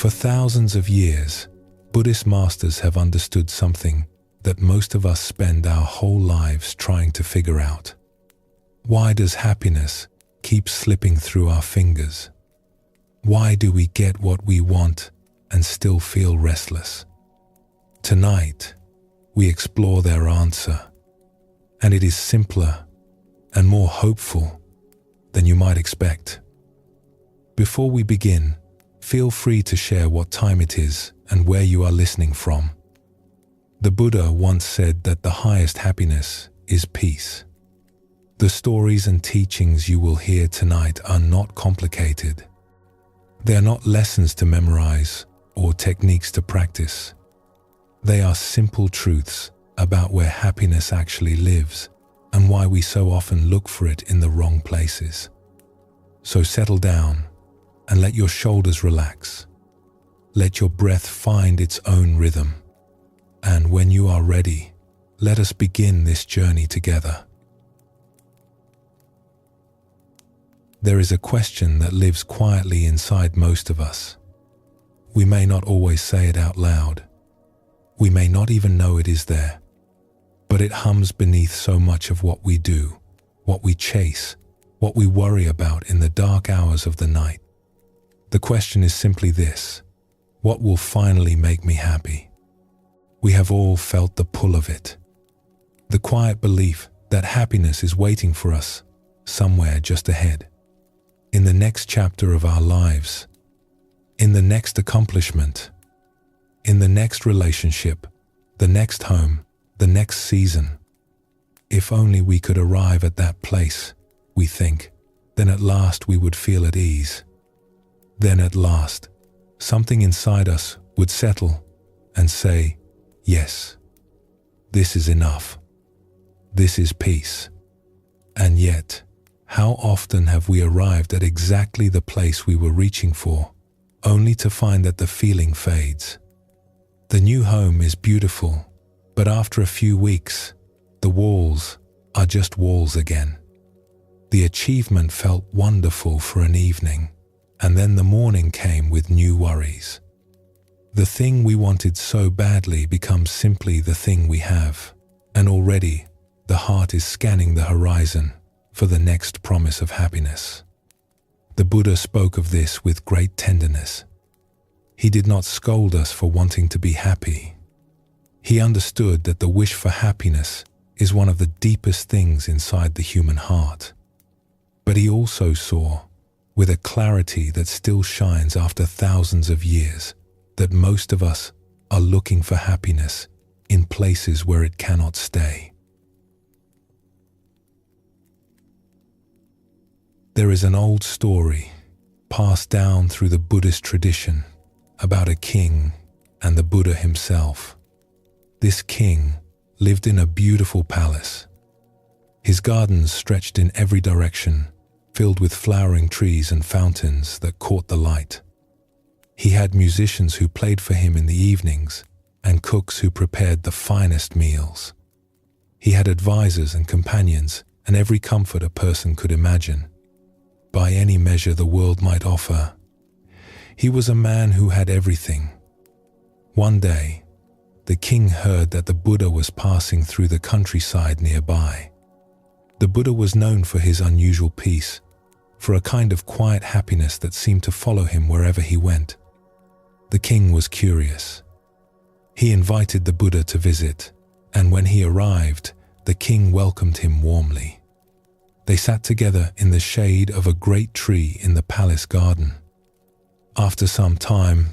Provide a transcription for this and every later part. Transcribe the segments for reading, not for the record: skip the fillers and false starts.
For thousands of years, Buddhist masters have understood something that most of us spend our whole lives trying to figure out. Why does happiness keep slipping through our fingers? Why do we get what we want and still feel restless? Tonight, we explore their answer, and it is simpler and more hopeful than you might expect. Before we begin, feel free to share what time it is and where you are listening from. The Buddha once said that the highest happiness is peace. The stories and teachings you will hear tonight are not complicated. They are not lessons to memorize or techniques to practice. They are simple truths about where happiness actually lives and why we so often look for it in the wrong places. So settle down and let your shoulders relax. Let your breath find its own rhythm. And when you are ready, let us begin this journey together. There is a question that lives quietly inside most of us. We may not always say it out loud. We may not even know it is there. But it hums beneath so much of what we do, what we chase, what we worry about in the dark hours of the night. The question is simply this: what will finally make me happy? We have all felt the pull of it. The quiet belief that happiness is waiting for us somewhere just ahead. In the next chapter of our lives, in the next accomplishment, in the next relationship, the next home, the next season. If only we could arrive at that place, we think, then at last we would feel at ease. Then at last, something inside us would settle and say, yes, this is enough. This is peace. And yet, how often have we arrived at exactly the place we were reaching for, only to find that the feeling fades? The new home is beautiful, but after a few weeks, the walls are just walls again. The achievement felt wonderful for an evening, and then the morning came with new worries. The thing we wanted so badly becomes simply the thing we have, and already the heart is scanning the horizon for the next promise of happiness. The Buddha spoke of this with great tenderness. He did not scold us for wanting to be happy. He understood that the wish for happiness is one of the deepest things inside the human heart. But he also saw, with a clarity that still shines after thousands of years, that most of us are looking for happiness in places where it cannot stay. There is an old story passed down through the Buddhist tradition about a king and the Buddha himself. This king lived in a beautiful palace. His gardens stretched in every direction, filled with flowering trees and fountains that caught the light. He had musicians who played for him in the evenings and cooks who prepared the finest meals. He had advisors and companions and every comfort a person could imagine. By any measure the world might offer, he was a man who had everything. One day, the king heard that the Buddha was passing through the countryside nearby. The Buddha was known for his unusual peace, for a kind of quiet happiness that seemed to follow him wherever he went. The king was curious. He invited the Buddha to visit, and when he arrived, the king welcomed him warmly. They sat together in the shade of a great tree in the palace garden. After some time,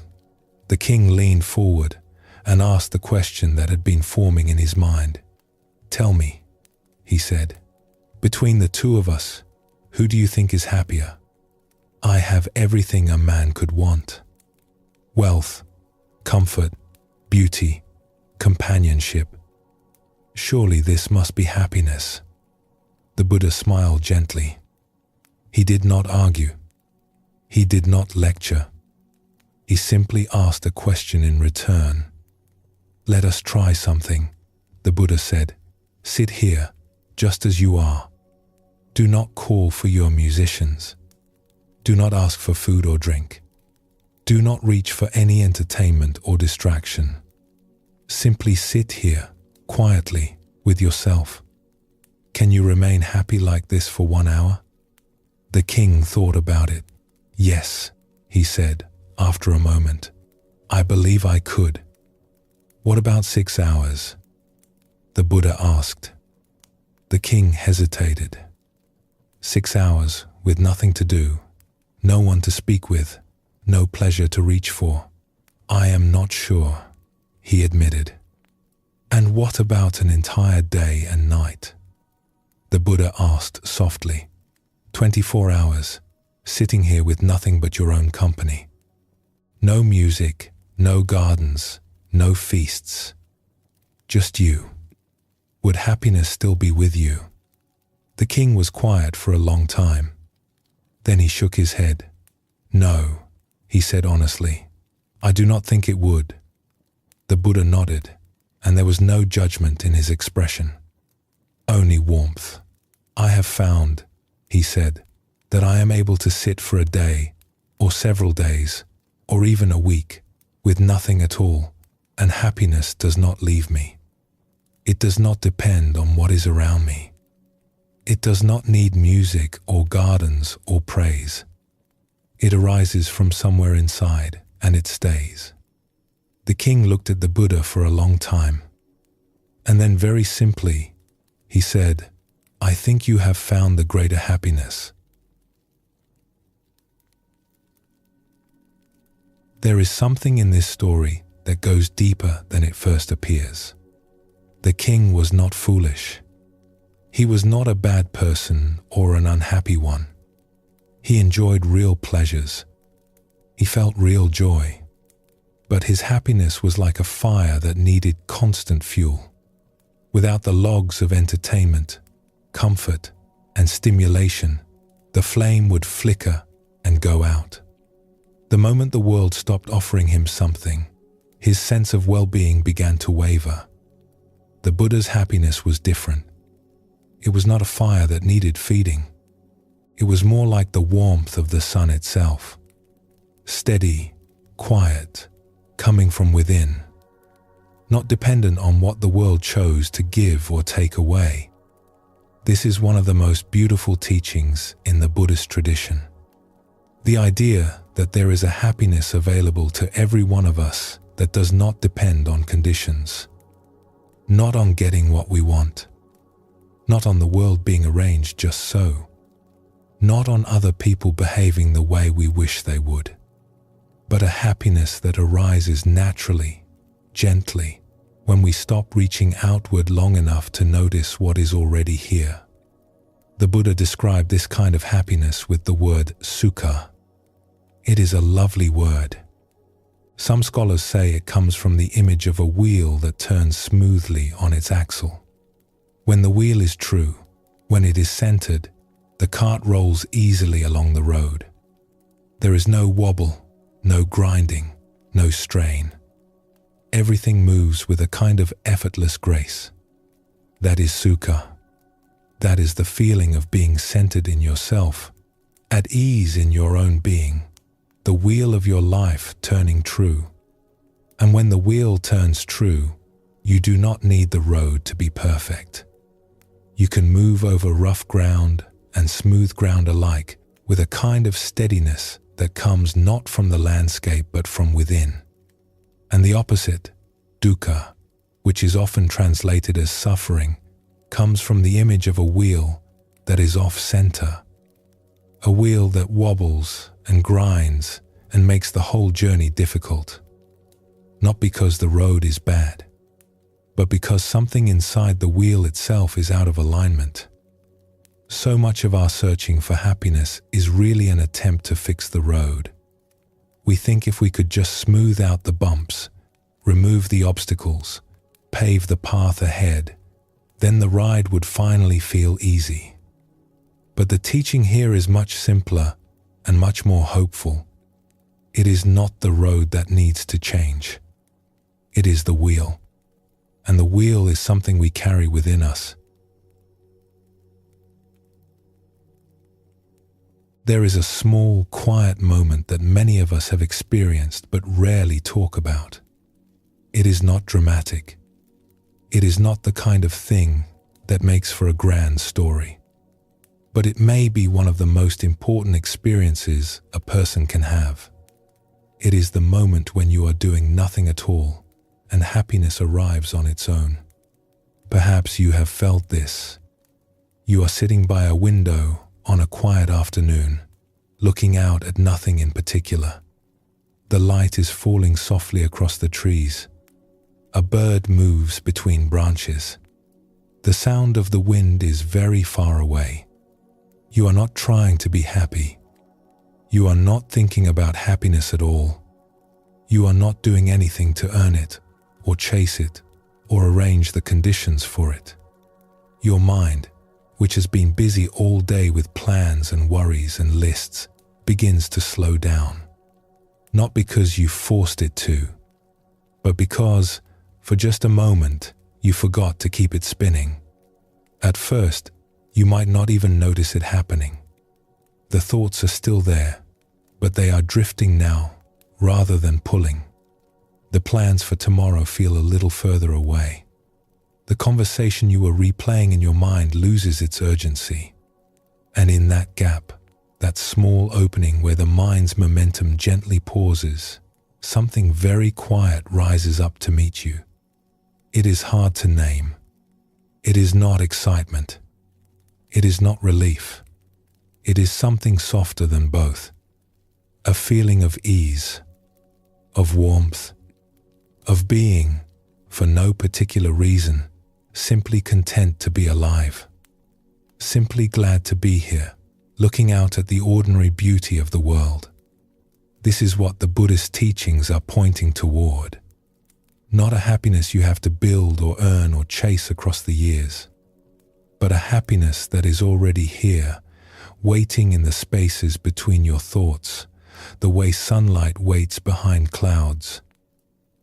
the king leaned forward and asked the question that had been forming in his mind. "Tell me," he said, "between the two of us, who do you think is happier? I have everything a man could want. Wealth, comfort, beauty, companionship. Surely this must be happiness." The Buddha smiled gently. He did not argue. He did not lecture. He simply asked a question in return. "Let us try something," the Buddha said. "Sit here, just as you are. Do not call for your musicians. Do not ask for food or drink. Do not reach for any entertainment or distraction. Simply sit here, quietly, with yourself. Can you remain happy like this for 1 hour? The king thought about it. Yes, he said, after a moment. I believe I could. What about 6 hours? The Buddha asked. The king hesitated. 6 hours with nothing to do, no one to speak with, no pleasure to reach for. I am not sure, he admitted. And what about an entire day and night? The Buddha asked softly. 24 hours, sitting here with nothing but your own company. No music, no gardens, no feasts. Just you. Would happiness still be with you? The king was quiet for a long time. Then he shook his head. No, he said honestly. I do not think it would. The Buddha nodded, and there was no judgment in his expression. Only warmth. I have found, he said, that I am able to sit for a day, or several days, or even a week, with nothing at all, and happiness does not leave me. It does not depend on what is around me. It does not need music or gardens or praise. It arises from somewhere inside, and it stays. The king looked at the Buddha for a long time, and then very simply, he said, I think you have found the greater happiness. There is something in this story that goes deeper than it first appears. The king was not foolish. He was not a bad person or an unhappy one. He enjoyed real pleasures. He felt real joy. But his happiness was like a fire that needed constant fuel. Without the logs of entertainment, comfort, and stimulation, the flame would flicker and go out. The moment the world stopped offering him something, his sense of well-being began to waver. The Buddha's happiness was different. It was not a fire that needed feeding. It was more like the warmth of the sun itself. Steady, quiet, coming from within. Not dependent on what the world chose to give or take away. This is one of the most beautiful teachings in the Buddhist tradition. The idea that there is a happiness available to every one of us that does not depend on conditions. Not on getting what we want. Not on the world being arranged just so. Not on other people behaving the way we wish they would. But a happiness that arises naturally, gently, when we stop reaching outward long enough to notice what is already here. The Buddha described this kind of happiness with the word sukha. It is a lovely word. Some scholars say it comes from the image of a wheel that turns smoothly on its axle. When the wheel is true, when it is centered, the cart rolls easily along the road. There is no wobble, no grinding, no strain. Everything moves with a kind of effortless grace. That is sukha. That is the feeling of being centered in yourself, at ease in your own being, the wheel of your life turning true. And when the wheel turns true, you do not need the road to be perfect. You can move over rough ground and smooth ground alike with a kind of steadiness that comes not from the landscape but from within. And the opposite, dukkha, which is often translated as suffering, comes from the image of a wheel that is off-center. A wheel that wobbles and grinds and makes the whole journey difficult. Not because the road is bad, but because something inside the wheel itself is out of alignment. So much of our searching for happiness is really an attempt to fix the road. We think if we could just smooth out the bumps, remove the obstacles, pave the path ahead, then the ride would finally feel easy. But the teaching here is much simpler and much more hopeful. It is not the road that needs to change. It is the wheel. And the wheel is something we carry within us. There is a small, quiet moment that many of us have experienced but rarely talk about. It is not dramatic. It is not the kind of thing that makes for a grand story. But it may be one of the most important experiences a person can have. It is the moment when you are doing nothing at all and happiness arrives on its own. Perhaps you have felt this. You are sitting by a window on a quiet afternoon, looking out at nothing in particular. The light is falling softly across the trees. A bird moves between branches. The sound of the wind is very far away. You are not trying to be happy. You are not thinking about happiness at all. You are not doing anything to earn it, or chase it, or arrange the conditions for it. Your mind, which has been busy all day with plans and worries and lists, begins to slow down. Not because you forced it to, but because, for just a moment, you forgot to keep it spinning. At first, you might not even notice it happening. The thoughts are still there, but they are drifting now, rather than pulling. The plans for tomorrow feel a little further away. The conversation you were replaying in your mind loses its urgency. And in that gap, that small opening where the mind's momentum gently pauses, something very quiet rises up to meet you. It is hard to name. It is not excitement. It is not relief. It is something softer than both. A feeling of ease, of warmth, of being, for no particular reason, simply content to be alive. Simply glad to be here, looking out at the ordinary beauty of the world. This is what the Buddhist teachings are pointing toward. Not a happiness you have to build or earn or chase across the years, but a happiness that is already here, waiting in the spaces between your thoughts, the way sunlight waits behind clouds.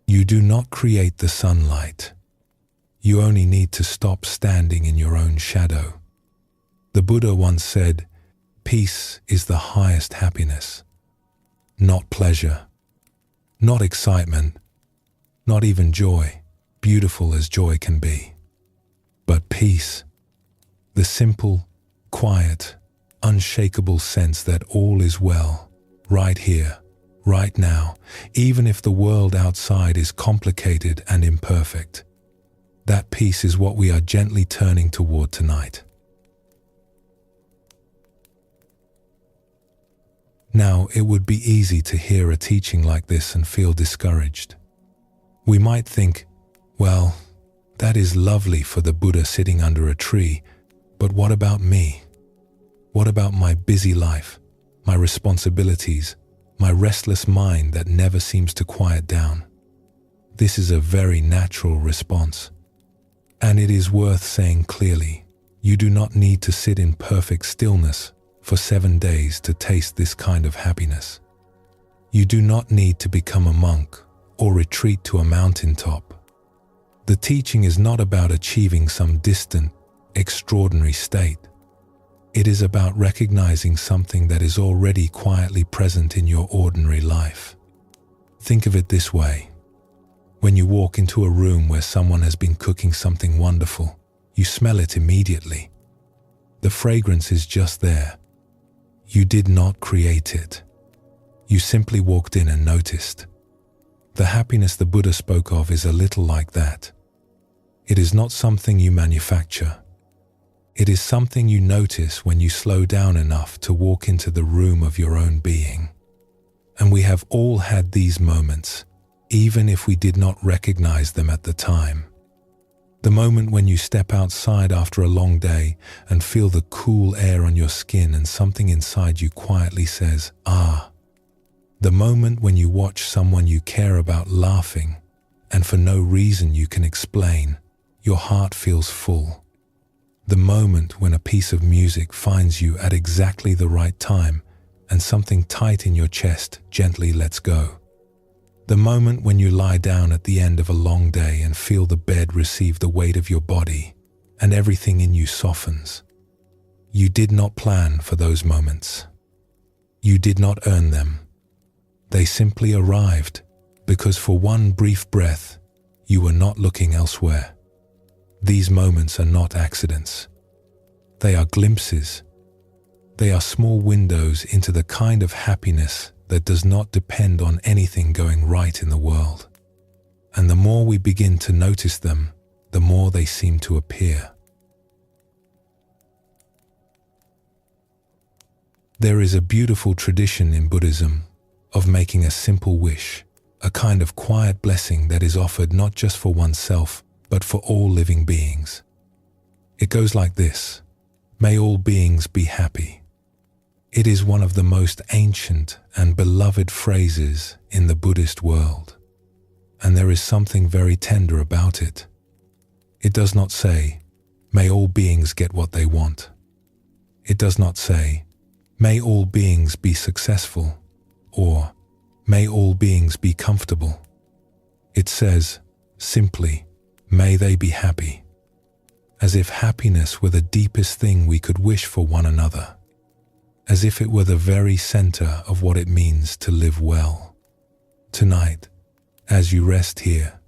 You do not create the sunlight. You only need to stop standing in your own shadow. The Buddha once said, "Peace is the highest happiness." Not pleasure, not excitement, not even joy, beautiful as joy can be, but peace. The simple, quiet, unshakable sense that all is well, right here, right now, even if the world outside is complicated and imperfect. That peace is what we are gently turning toward tonight. Now, it would be easy to hear a teaching like this and feel discouraged. We might think, well, that is lovely for the Buddha sitting under a tree, but what about me? What about my busy life, my responsibilities, my restless mind that never seems to quiet down? This is a very natural response. And it is worth saying clearly, you do not need to sit in perfect stillness for 7 days to taste this kind of happiness. You do not need to become a monk or retreat to a mountaintop. The teaching is not about achieving some distant, extraordinary state. It is about recognizing something that is already quietly present in your ordinary life. Think of it this way. When you walk into a room where someone has been cooking something wonderful, you smell it immediately. The fragrance is just there. You did not create it. You simply walked in and noticed. The happiness the Buddha spoke of is a little like that. It is not something you manufacture. It is something you notice when you slow down enough to walk into the room of your own being. And we have all had these moments, even if we did not recognize them at the time. The moment when you step outside after a long day and feel the cool air on your skin and something inside you quietly says, "Ah." The moment when you watch someone you care about laughing and for no reason you can explain, your heart feels full. The moment when a piece of music finds you at exactly the right time and something tight in your chest gently lets go. The moment when you lie down at the end of a long day and feel the bed receive the weight of your body and everything in you softens. You did not plan for those moments. You did not earn them. They simply arrived because for one brief breath, you were not looking elsewhere. These moments are not accidents. They are glimpses. They are small windows into the kind of happiness that does not depend on anything going right in the world. And the more we begin to notice them, the more they seem to appear. There is a beautiful tradition in Buddhism of making a simple wish, a kind of quiet blessing that is offered not just for oneself, but for all living beings. It goes like this: may all beings be happy. It is one of the most ancient and beloved phrases in the Buddhist world, and there is something very tender about it. It does not say, may all beings get what they want. It does not say, may all beings be successful, or may all beings be comfortable. It says, simply, may they be happy, as if happiness were the deepest thing we could wish for one another, as if it were the very center of what it means to live well. Tonight, as you rest here,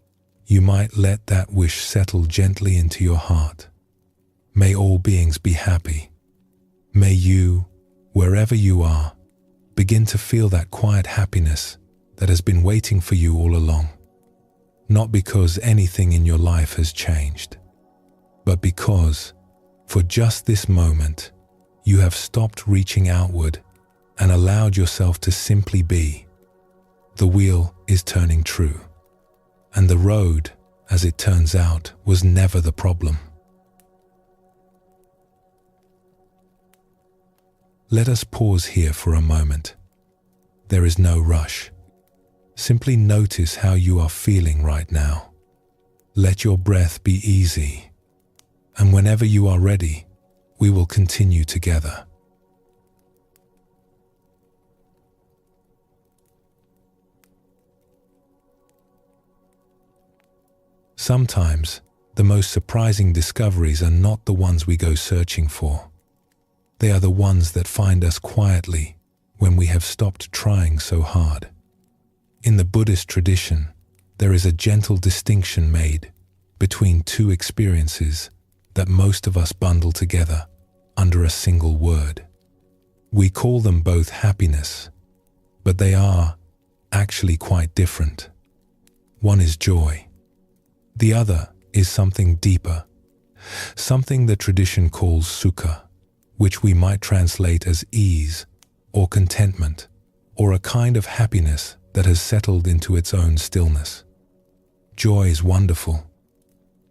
you might let that wish settle gently into your heart. May all beings be happy. May you, wherever you are, begin to feel that quiet happiness that has been waiting for you all along. Not because anything in your life has changed, but because, for just this moment, you have stopped reaching outward and allowed yourself to simply be. The wheel is turning true, and the road, as it turns out, was never the problem. Let us pause here for a moment. There is no rush. Simply notice how you are feeling right now. Let your breath be easy, and whenever you are ready, we will continue together. Sometimes, the most surprising discoveries are not the ones we go searching for. They are the ones that find us quietly when we have stopped trying so hard. In the Buddhist tradition, there is a gentle distinction made between two experiences that most of us bundle together under a single word. We call them both happiness, but they are actually quite different. One is joy. The other is something deeper, something the tradition calls sukha, which we might translate as ease or contentment, or a kind of happiness that has settled into its own stillness. Joy is wonderful.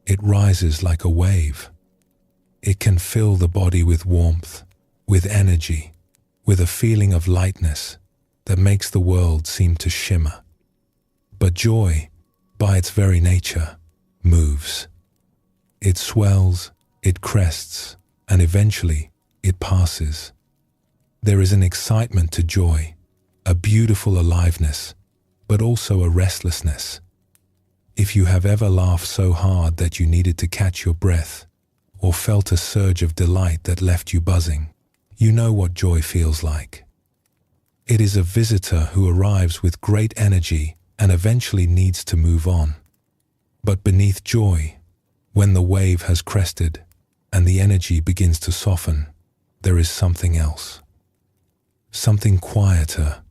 It rises like a wave. It can fill the body with warmth, with energy, with a feeling of lightness that makes the world seem to shimmer. But joy, by its very nature, moves. It swells, it crests, and eventually it passes. There is an excitement to joy, a beautiful aliveness, but also a restlessness. If you have ever laughed so hard that you needed to catch your breath, or felt a surge of delight that left you buzzing, you know what joy feels like. It is a visitor who arrives with great energy and eventually needs to move on. But beneath joy, when the wave has crested and the energy begins to soften, there is something else. Something quieter.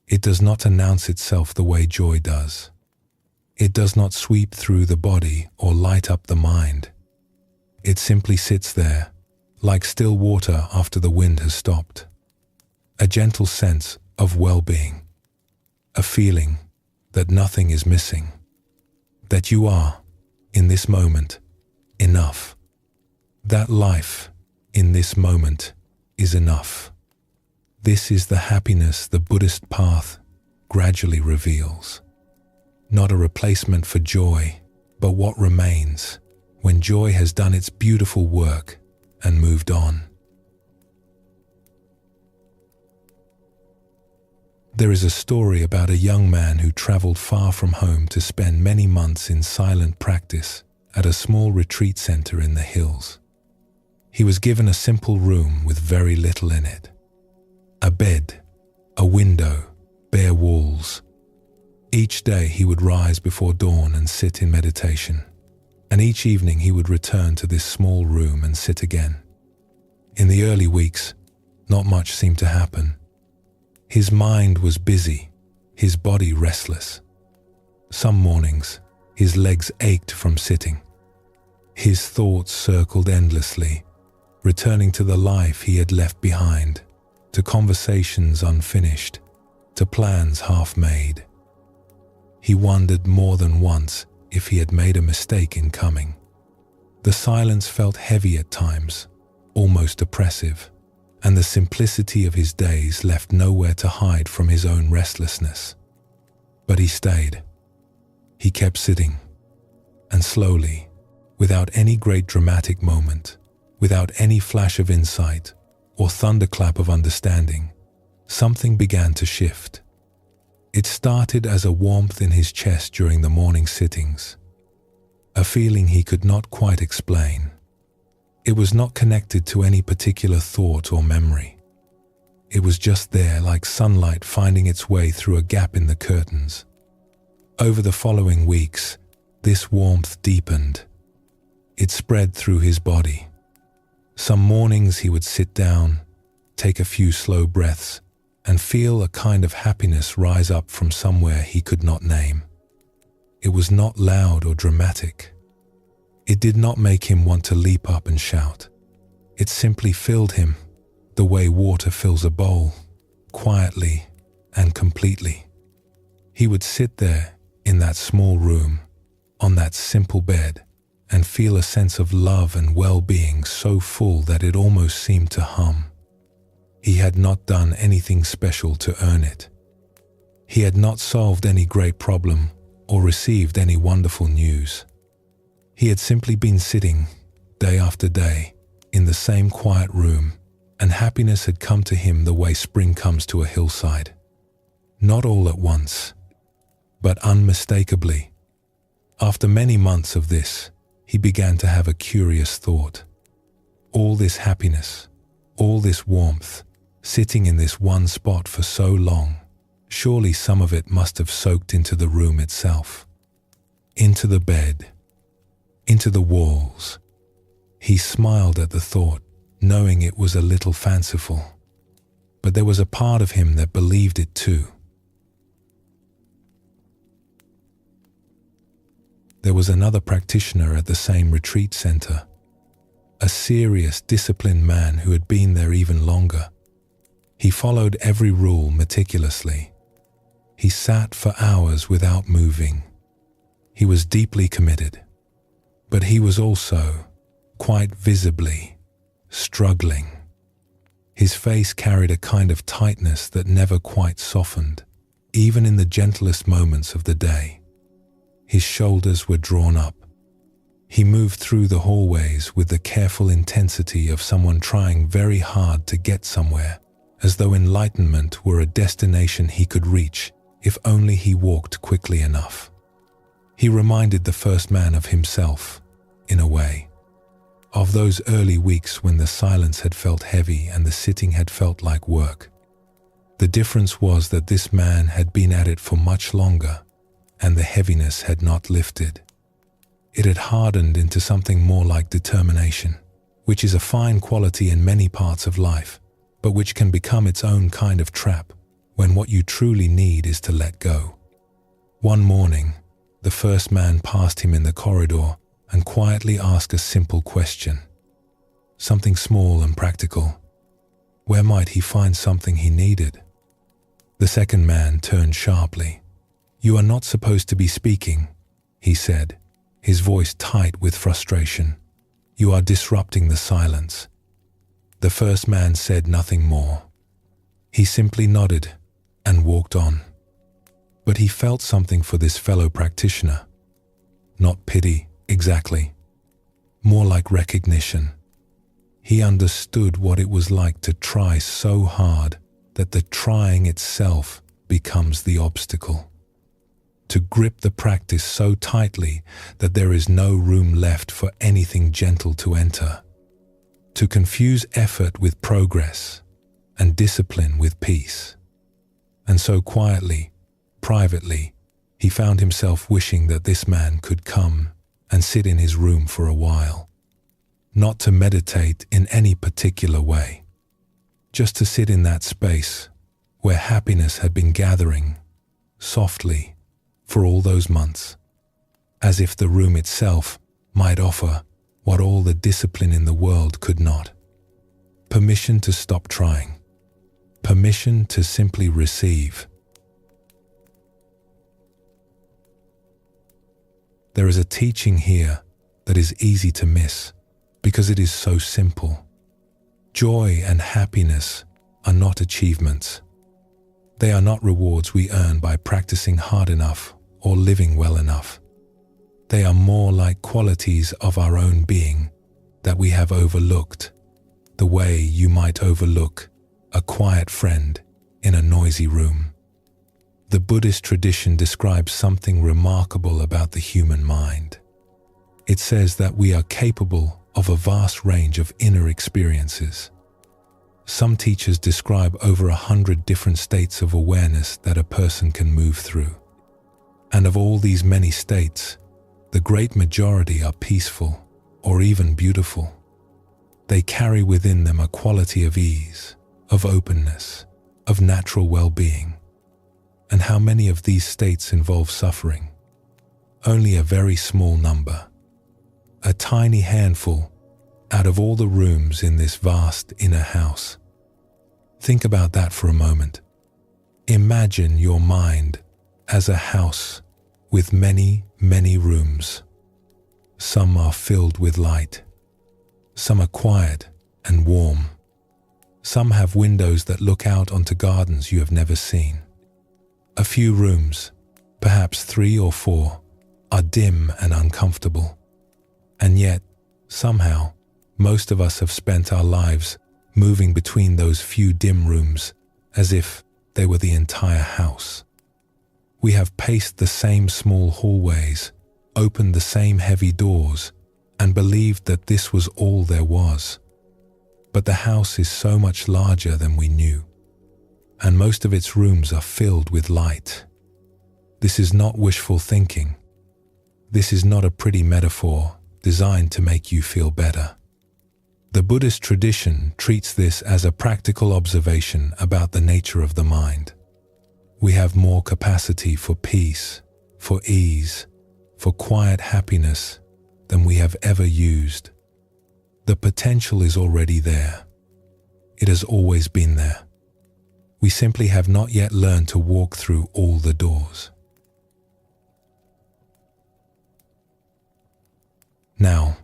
It does not announce itself the way joy does. It does not sweep through the body or light up the mind. It simply sits there, like still water after the wind has stopped. A gentle sense of well-being. A feeling that nothing is missing. That you are, in this moment, enough. That life, in this moment, is enough. This is the happiness the Buddhist path gradually reveals. Not a replacement for joy, but what remains when joy has done its beautiful work and moved on. There is a story about a young man who traveled far from home to spend many months in silent practice at a small retreat center in the hills. He was given a simple room with very little in it. A bed, Each day he would rise before dawn and sit in meditation, and each evening he would return to this small room and sit again. In the early weeks, not much seemed to happen. His mind was busy, his body restless. Some mornings, his legs ached from sitting. His thoughts circled endlessly, returning to the life he had left behind, to conversations unfinished, to plans half made. He wondered more than once if he had made a mistake in coming. The silence felt heavy at times, almost oppressive, and the simplicity of his days left nowhere to hide from his own restlessness. But he stayed. He kept sitting, and slowly, without any great dramatic moment, without any flash of insight or thunderclap of understanding, something began to shift. It started as a warmth in his chest during the morning sittings, a feeling he could not quite explain. It was not connected to any particular thought or memory. It was just there, like sunlight finding its way through a gap in the curtains. Over the following weeks, this warmth deepened. It spread through his body. Some mornings he would sit down, take a few slow breaths, and feel a kind of happiness rise up from somewhere he could not name. It was not loud or dramatic. It did not make him want to leap up and shout. It simply filled him, the way water fills a bowl, quietly and completely. He would sit there in that small room, on that simple bed, and feel a sense of love and well-being so full that it almost seemed to hum. He had not done anything special to earn it. He had not solved any great problem or received any wonderful news. He had simply been sitting, day after day, in the same quiet room, and happiness had come to him the way spring comes to a hillside. Not all at once, but unmistakably. After many months of this, he began to have a curious thought. All this happiness, all this warmth, sitting in this one spot for so long, surely some of it must have soaked into the room itself, into the bed, into the walls. He smiled at the thought, knowing it was a little fanciful, but there was a part of him that believed it too. There was another practitioner at the same retreat center, a serious, disciplined man who had been there even longer. He followed every rule meticulously. He sat for hours without moving. He was deeply committed, but he was also, quite visibly, struggling. His face carried a kind of tightness that never quite softened, even in the gentlest moments of the day. His shoulders were drawn up. He moved through the hallways with the careful intensity of someone trying very hard to get somewhere, as though enlightenment were a destination he could reach if only he walked quickly enough. He reminded the first man of himself, in a way, of those early weeks when the silence had felt heavy and the sitting had felt like work. The difference was that this man had been at it for much longer, and the heaviness had not lifted. It had hardened into something more like determination, which is a fine quality in many parts of life, but which can become its own kind of trap when what you truly need is to let go. One morning, the first man passed him in the corridor and quietly asked a simple question, something small and practical. Where might he find something he needed? The second man turned sharply. "You are not supposed to be speaking," he said, his voice tight with frustration. "You are disrupting the silence." The first man said nothing more. He simply nodded and walked on. But he felt something for this fellow practitioner. Not pity, exactly. More like recognition. He understood what it was like to try so hard that the trying itself becomes the obstacle. To grip the practice so tightly that there is no room left for anything gentle to enter. To confuse effort with progress and discipline with peace. And so quietly, privately, He found himself wishing that this man could come and sit in his room for a while, not to meditate in any particular way, just to sit in that space where happiness had been gathering softly for all those months, as if the room itself might offer what all the discipline in the world could not. Permission to stop trying. Permission to simply receive. There is a teaching here that is easy to miss because it is so simple. Joy and happiness are not achievements. They are not rewards we earn by practicing hard enough or living well enough. They are more like qualities of our own being that we have overlooked, the way you might overlook a quiet friend in a noisy room. The Buddhist tradition describes something remarkable about the human mind. It says that we are capable of a vast range of inner experiences. Some teachers describe over 100 different states of awareness that a person can move through. And of all these many states, the great majority are peaceful or even beautiful. They carry within them a quality of ease, of openness, of natural well-being. And how many of these states involve suffering? Only a very small number. A tiny handful out of all the rooms in this vast inner house. Think about that for a moment. Imagine your mind as a house with many, many rooms. Some are filled with light. Some are quiet and warm. Some have windows that look out onto gardens you have never seen. A few rooms, perhaps 3 or 4, are dim and uncomfortable. And yet, somehow, most of us have spent our lives moving between those few dim rooms as if they were the entire house. We have paced the same small hallways, opened the same heavy doors, and believed that this was all there was. But the house is so much larger than we knew, and most of its rooms are filled with light. This is not wishful thinking. This is not a pretty metaphor designed to make you feel better. The Buddhist tradition treats this as a practical observation about the nature of the mind. We have more capacity for peace, for ease, for quiet happiness than we have ever used. The potential is already there. It has always been there. We simply have not yet learned to walk through all the doors. Now,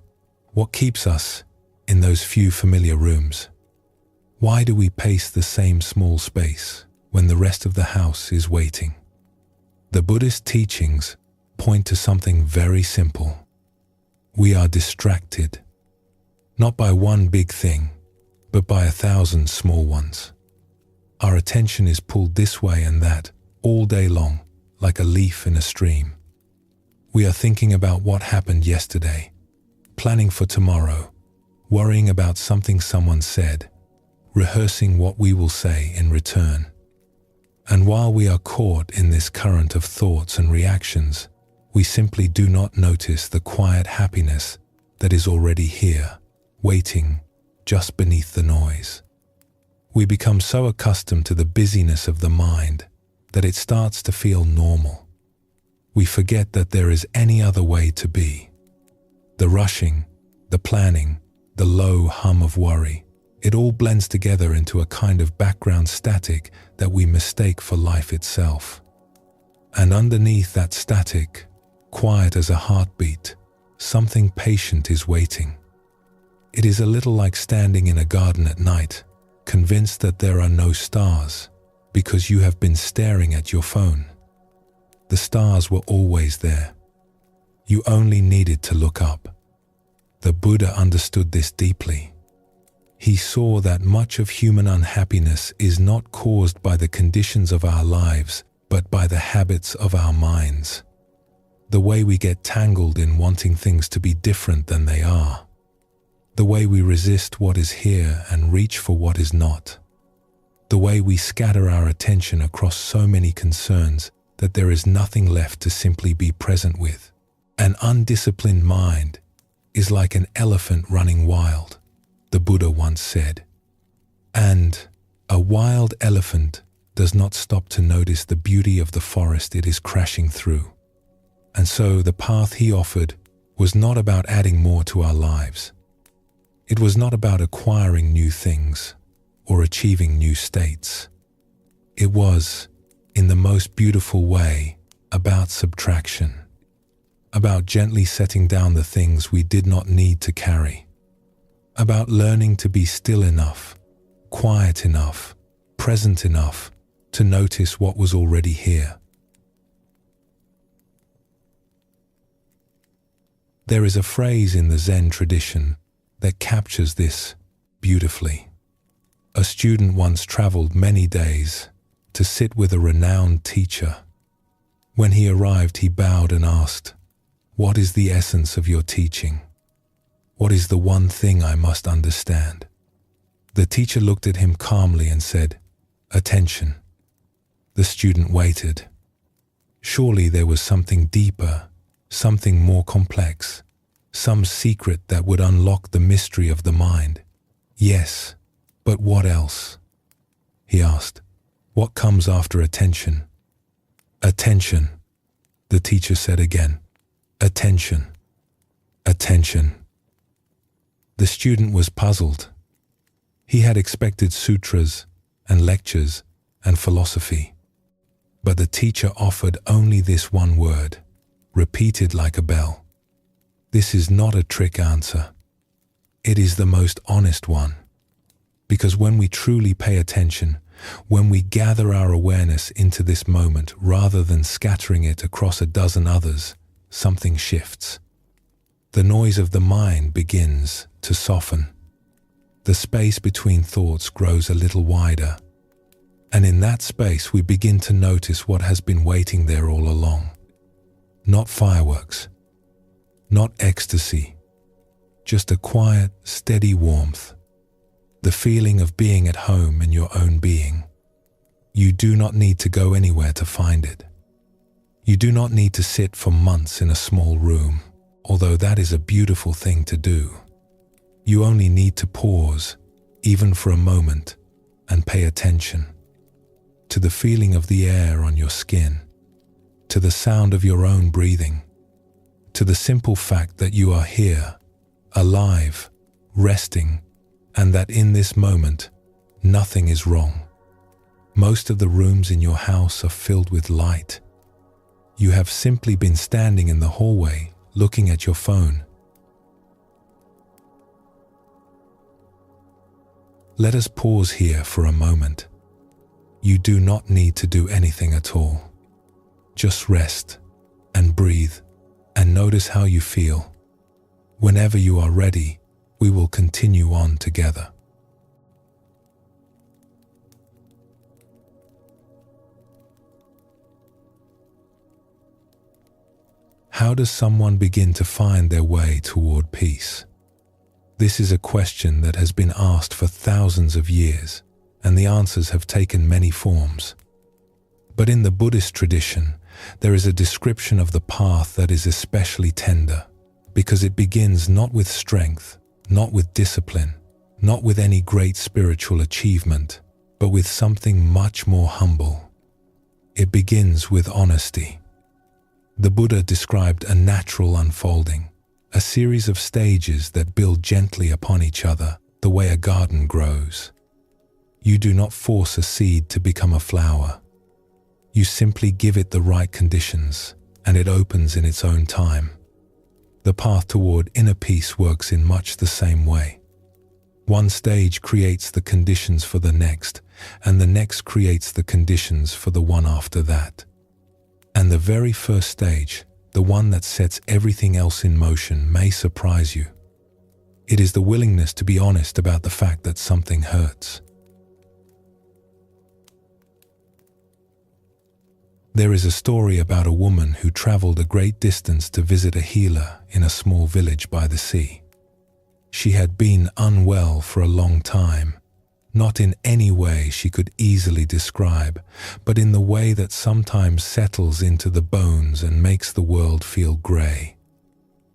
what keeps us in those few familiar rooms? Why do we pace the same small space when the rest of the house is waiting? The Buddhist teachings point to something very simple. We are distracted, not by one big thing, but by 1,000 small ones. Our attention is pulled this way and that all day long, like a leaf in a stream. We are thinking about what happened yesterday, planning for tomorrow, worrying about something someone said, rehearsing what we will say in return. And while we are caught in this current of thoughts and reactions, we simply do not notice the quiet happiness that is already here, waiting just beneath the noise. We become so accustomed to the busyness of the mind that it starts to feel normal. We forget that there is any other way to be. The rushing, the planning, the low hum of worry, it all blends together into a kind of background static that we mistake for life itself. And underneath that static, quiet as a heartbeat, something patient is waiting. It is a little like standing in a garden at night, convinced that there are no stars because you have been staring at your phone. The stars were always there. You only needed to look up. The Buddha understood this deeply. He saw that much of human unhappiness is not caused by the conditions of our lives, but by the habits of our minds. The way we get tangled in wanting things to be different than they are. The way we resist what is here and reach for what is not. The way we scatter our attention across so many concerns that there is nothing left to simply be present with. An undisciplined mind is like an elephant running wild, the Buddha once said. And a wild elephant does not stop to notice the beauty of the forest it is crashing through. And so the path he offered was not about adding more to our lives. It was not about acquiring new things or achieving new states. It was, in the most beautiful way, about subtraction, about gently setting down the things we did not need to carry, about learning to be still enough, quiet enough, present enough to notice what was already here. There is a phrase in the Zen tradition that captures this beautifully. A student once traveled many days to sit with a renowned teacher. When he arrived, he bowed and asked, "What is the essence of your teaching? What is the one thing I must understand?" The teacher looked at him calmly and said, "Attention." The student waited. Surely there was something deeper, something more complex, some secret that would unlock the mystery of the mind. "Yes, but what else?" he asked. "What comes after attention?" "Attention," the teacher said again. "Attention. Attention." The student was puzzled. He had expected sutras and lectures and philosophy. But the teacher offered only this one word, repeated like a bell. This is not a trick answer. It is the most honest one. Because when we truly pay attention, when we gather our awareness into this moment rather than scattering it across a dozen others, something shifts. The noise of the mind begins to soften. The space between thoughts grows a little wider. And in that space we begin to notice what has been waiting there all along. Not fireworks, not ecstasy, just a quiet, steady warmth. The feeling of being at home in your own being. You do not need to go anywhere to find it. You do not need to sit for months in a small room, although that is a beautiful thing to do. You only need to pause, even for a moment, and pay attention to the feeling of the air on your skin, to the sound of your own breathing, to the simple fact that you are here, alive, resting, and that in this moment, nothing is wrong. Most of the rooms in your house are filled with light. You have simply been standing in the hallway, looking at your phone. Let us pause here for a moment. You do not need to do anything at all. Just rest and breathe and notice how you feel. Whenever you are ready, we will continue on together. How does someone begin to find their way toward peace? This is a question that has been asked for thousands of years, and the answers have taken many forms. But in the Buddhist tradition, there is a description of the path that is especially tender, because it begins not with strength, not with discipline, not with any great spiritual achievement, but with something much more humble. It begins with honesty. The Buddha described a natural unfolding, a series of stages that build gently upon each other, the way a garden grows. You do not force a seed to become a flower. You simply give it the right conditions, and it opens in its own time. The path toward inner peace works in much the same way. One stage creates the conditions for the next, and the next creates the conditions for the one after that. And the very first stage, the one that sets everything else in motion, may surprise you. It is the willingness to be honest about the fact that something hurts. There is a story about a woman who traveled a great distance to visit a healer in a small village by the sea. She had been unwell for a long time, not in any way she could easily describe, but in the way that sometimes settles into the bones and makes the world feel grey.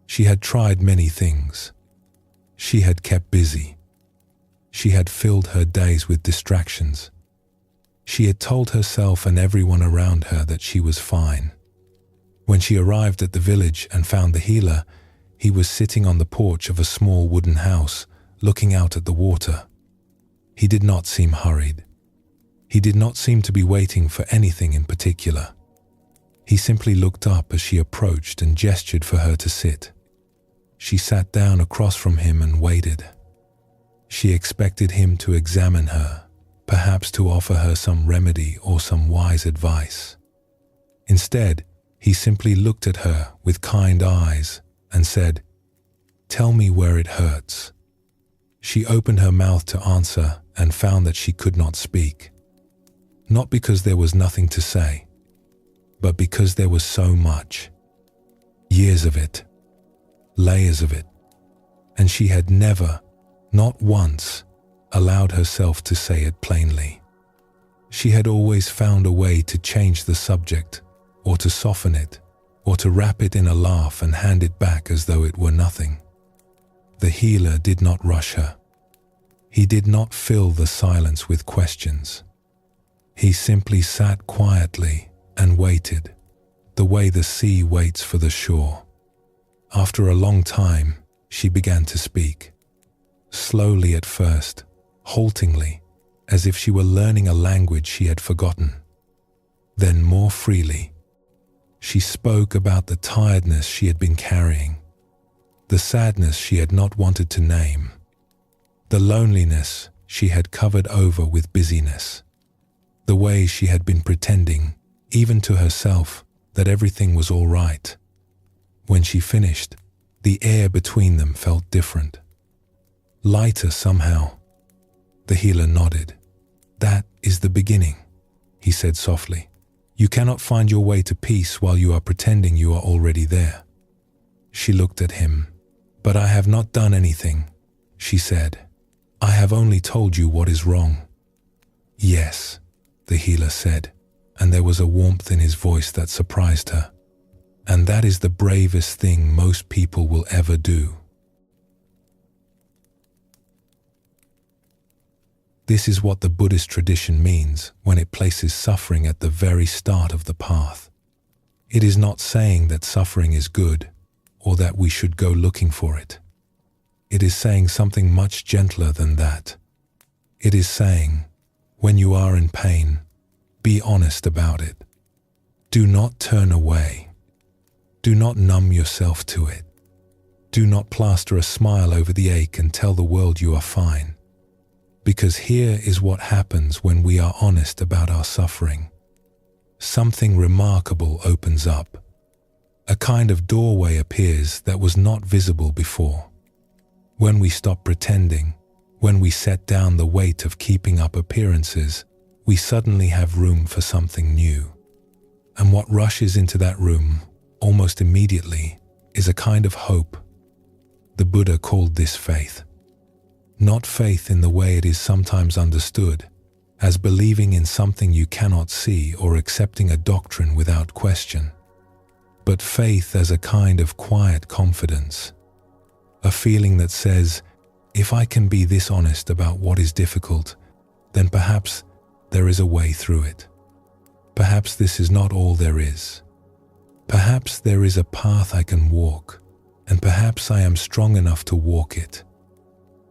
She had tried many things. She had kept busy. She had filled her days with distractions. She had told herself and everyone around her that she was fine. When she arrived at the village and found the healer, he was sitting on the porch of a small wooden house, looking out at the water. He did not seem hurried. He did not seem to be waiting for anything in particular. He simply looked up as she approached and gestured for her to sit. She sat down across from him and waited. She expected him to examine her, perhaps to offer her some remedy or some wise advice. Instead, he simply looked at her with kind eyes and said, "Tell me where it hurts." She opened her mouth to answer and found that she could not speak. Not because there was nothing to say, but because there was so much. Years of it, layers of it, and she had never, not once, allowed herself to say it plainly. She had always found a way to change the subject, or to soften it, or to wrap it in a laugh and hand it back as though it were nothing. The healer did not rush her. He did not fill the silence with questions. He simply sat quietly and waited, the way the sea waits for the shore. After a long time, she began to speak. Slowly at first, haltingly, as if she were learning a language she had forgotten. Then more freely. She spoke about the tiredness she had been carrying, the sadness she had not wanted to name, the loneliness she had covered over with busyness, the way she had been pretending, even to herself, that everything was all right. When she finished, the air between them felt different, lighter somehow. The healer nodded. "That is the beginning," he said softly. "You cannot find your way to peace while you are pretending you are already there." She looked at him. "But I have not done anything," she said. "I have only told you what is wrong." "Yes," the healer said, and there was a warmth in his voice that surprised her. "And that is the bravest thing most people will ever do." This is what the Buddhist tradition means when it places suffering at the very start of the path. It is not saying that suffering is good or that we should go looking for it. It is saying something much gentler than that. It is saying, when you are in pain, be honest about it. Do not turn away. Do not numb yourself to it. Do not plaster a smile over the ache and tell the world you are fine. Because here is what happens when we are honest about our suffering. Something remarkable opens up. A kind of doorway appears that was not visible before. When we stop pretending, when we set down the weight of keeping up appearances, we suddenly have room for something new. And what rushes into that room, almost immediately, is a kind of hope. The Buddha called this faith. Not faith in the way it is sometimes understood, as believing in something you cannot see or accepting a doctrine without question, but faith as a kind of quiet confidence, a feeling that says, if I can be this honest about what is difficult, then perhaps there is a way through it. Perhaps this is not all there is. Perhaps there is a path I can walk, and perhaps I am strong enough to walk it.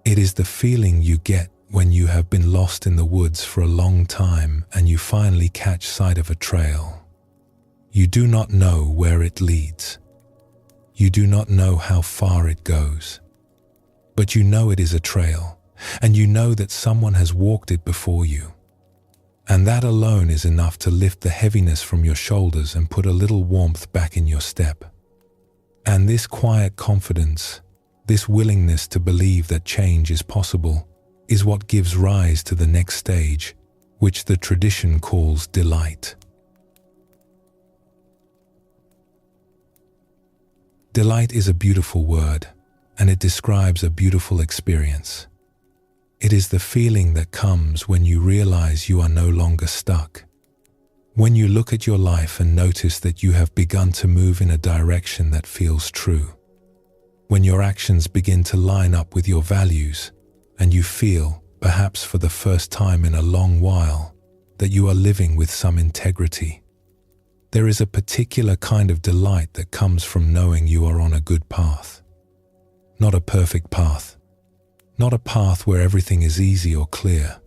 It is the feeling you get when you have been lost in the woods for a long time and you finally catch sight of a trail. You do not know where it leads. You do not know how far it goes. But you know it is a trail, and you know that someone has walked it before you. And that alone is enough to lift the heaviness from your shoulders and put a little warmth back in your step. And this quiet confidence, this willingness to believe that change is possible, is what gives rise to the next stage, which the tradition calls delight. Delight is a beautiful word, and it describes a beautiful experience. It is the feeling that comes when you realize you are no longer stuck. When you look at your life and notice that you have begun to move in a direction that feels true. When your actions begin to line up with your values and you feel, perhaps for the first time in a long while, that you are living with some integrity. There is a particular kind of delight that comes from knowing you are on a good path. Not a perfect path. Not a path where everything is easy or clear,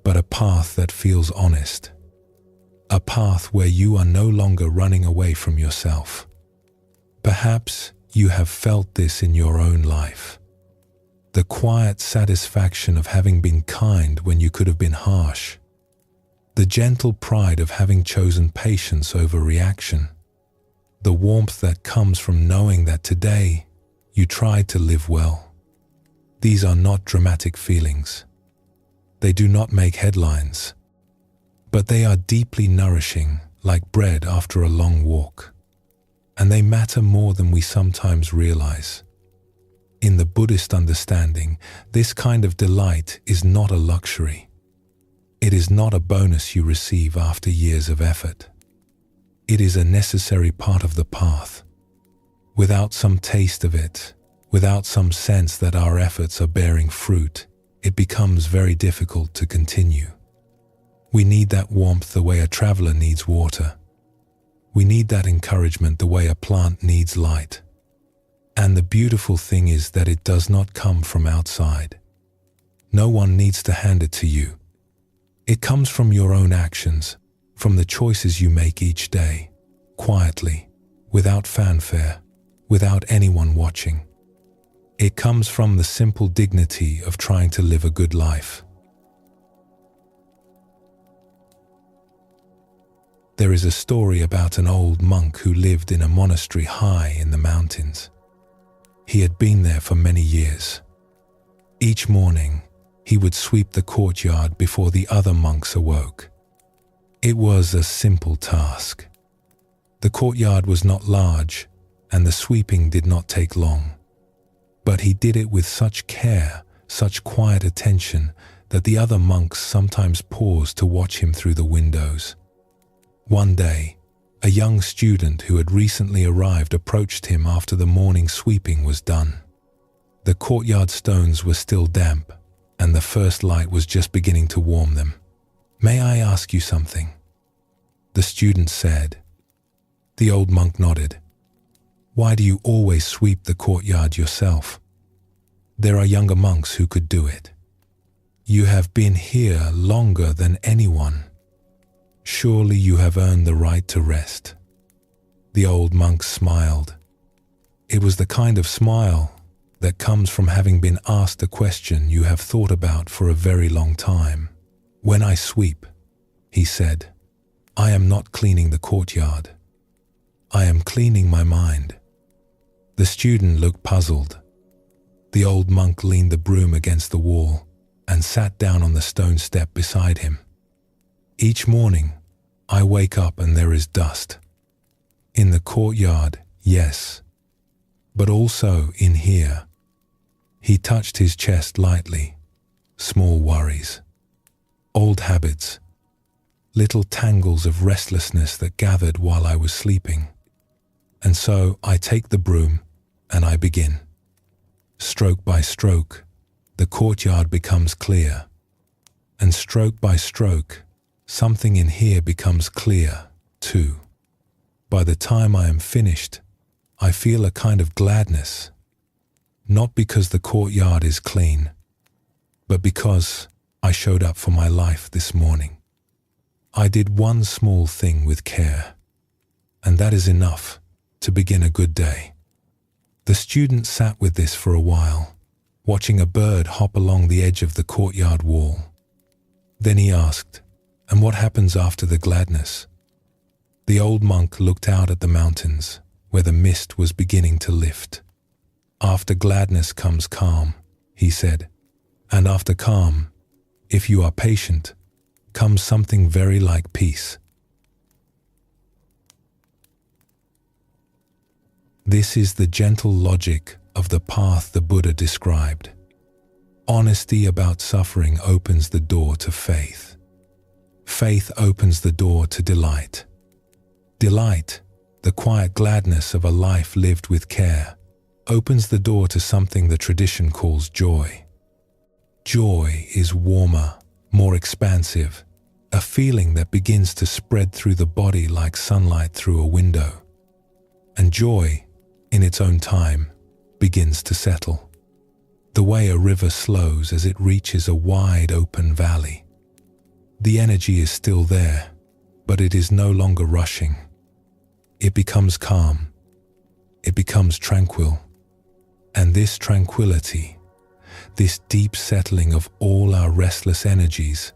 but a path that feels honest. A path where you are no longer running away from yourself. Perhaps you have felt this in your own life. The quiet satisfaction of having been kind when you could have been harsh. The gentle pride of having chosen patience over reaction. The warmth that comes from knowing that today you tried to live well. These are not dramatic feelings. They do not make headlines, but they are deeply nourishing, like bread after a long walk. And they matter more than we sometimes realize. In the Buddhist understanding, this kind of delight is not a luxury. It is not a bonus you receive after years of effort. It is a necessary part of the path. Without some taste of it, without some sense that our efforts are bearing fruit, it becomes very difficult to continue. We need that warmth the way a traveler needs water. We need that encouragement the way a plant needs light. And the beautiful thing is that it does not come from outside. No one needs to hand it to you. It comes from your own actions, from the choices you make each day, quietly, without fanfare, without anyone watching. It comes from the simple dignity of trying to live a good life. There is a story about an old monk who lived in a monastery high in the mountains. He had been there for many years. Each morning, he would sweep the courtyard before the other monks awoke. It was a simple task. The courtyard was not large, and the sweeping did not take long. But he did it with such care, such quiet attention, that the other monks sometimes paused to watch him through the windows. One day, a young student who had recently arrived approached him after the morning sweeping was done. The courtyard stones were still damp, and the first light was just beginning to warm them. "May I ask you something?" the student said. The old monk nodded. "Why do you always sweep the courtyard yourself? There are younger monks who could do it. You have been here longer than anyone. Surely you have earned the right to rest." The old monk smiled. It was the kind of smile that comes from having been asked a question you have thought about for a very long time. "When I sweep," he said, "I am not cleaning the courtyard. I am cleaning my mind." The student looked puzzled. The old monk leaned the broom against the wall and sat down on the stone step beside him. "Each morning, I wake up and there is dust. In the courtyard, yes, but also in here." He touched his chest lightly. "Small worries, old habits, little tangles of restlessness that gathered while I was sleeping. And so I take the broom and I begin. Stroke by stroke, the courtyard becomes clear. And stroke by stroke, something in here becomes clear, too. By the time I am finished, I feel a kind of gladness. Not because the courtyard is clean, but because I showed up for my life this morning. I did one small thing with care, and that is enough to begin a good day." The student sat with this for a while, watching a bird hop along the edge of the courtyard wall. Then he asked, "And what happens after the gladness?" The old monk looked out at the mountains, where the mist was beginning to lift. "After gladness comes calm," he said. "And after calm, if you are patient, comes something very like peace." This is the gentle logic of the path the Buddha described. Honesty about suffering opens the door to faith. Faith opens the door to delight. Delight, the quiet gladness of a life lived with care, opens the door to something the tradition calls joy. Joy is warmer, more expansive, a feeling that begins to spread through the body like sunlight through a window. And joy, in its own time, begins to settle. The way a river slows as it reaches a wide open valley. The energy is still there, but it is no longer rushing. It becomes calm. It becomes tranquil. And this tranquility, this deep settling of all our restless energies,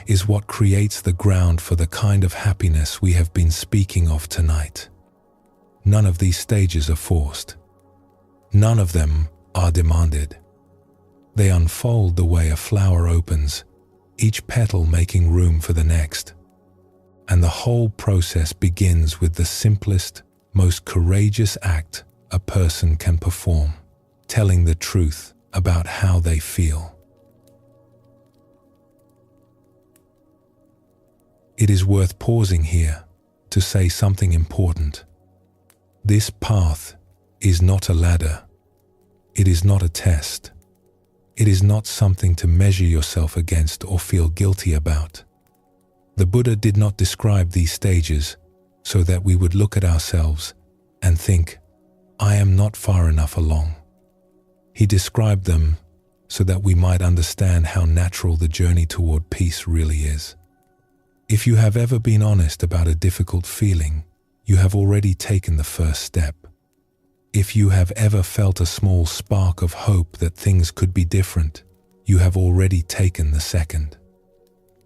is what creates the ground for the kind of happiness we have been speaking of tonight. None of these stages are forced. None of them are demanded. They unfold the way a flower opens, each petal making room for the next. And the whole process begins with the simplest, most courageous act a person can perform, telling the truth about how they feel. It is worth pausing here to say something important. This path is not a ladder. It is not a test. It is not something to measure yourself against or feel guilty about. The Buddha did not describe these stages so that we would look at ourselves and think, I am not far enough along. He described them so that we might understand how natural the journey toward peace really is. If you have ever been honest about a difficult feeling, you have already taken the first step. If you have ever felt a small spark of hope that things could be different, you have already taken the second.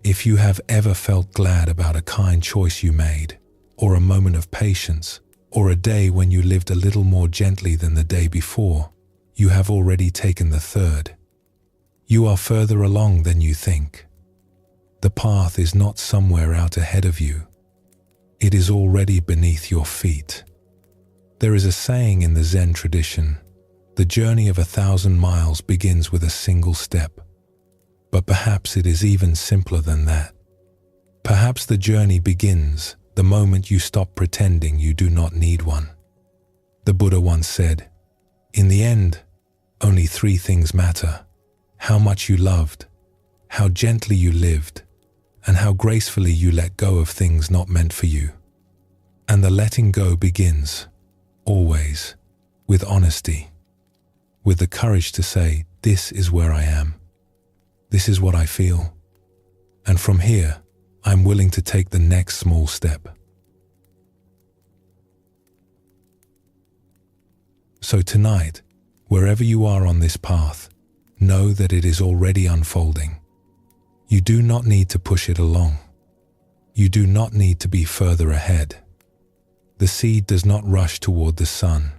If you have ever felt glad about a kind choice you made, or a moment of patience, or a day when you lived a little more gently than the day before, you have already taken the third. You are further along than you think. The path is not somewhere out ahead of you. It is already beneath your feet. There is a saying in the Zen tradition, the journey of 1,000 miles begins with a single step. But perhaps it is even simpler than that. Perhaps the journey begins the moment you stop pretending you do not need one. The Buddha once said, in the end, only 3 things matter: how much you loved, how gently you lived, and how gracefully you let go of things not meant for you. And the letting go begins, always, with honesty, with the courage to say, this is where I am. This is what I feel. And from here, I'm willing to take the next small step. So tonight, wherever you are on this path, know that it is already unfolding. You do not need to push it along. You do not need to be further ahead. The seed does not rush toward the sun.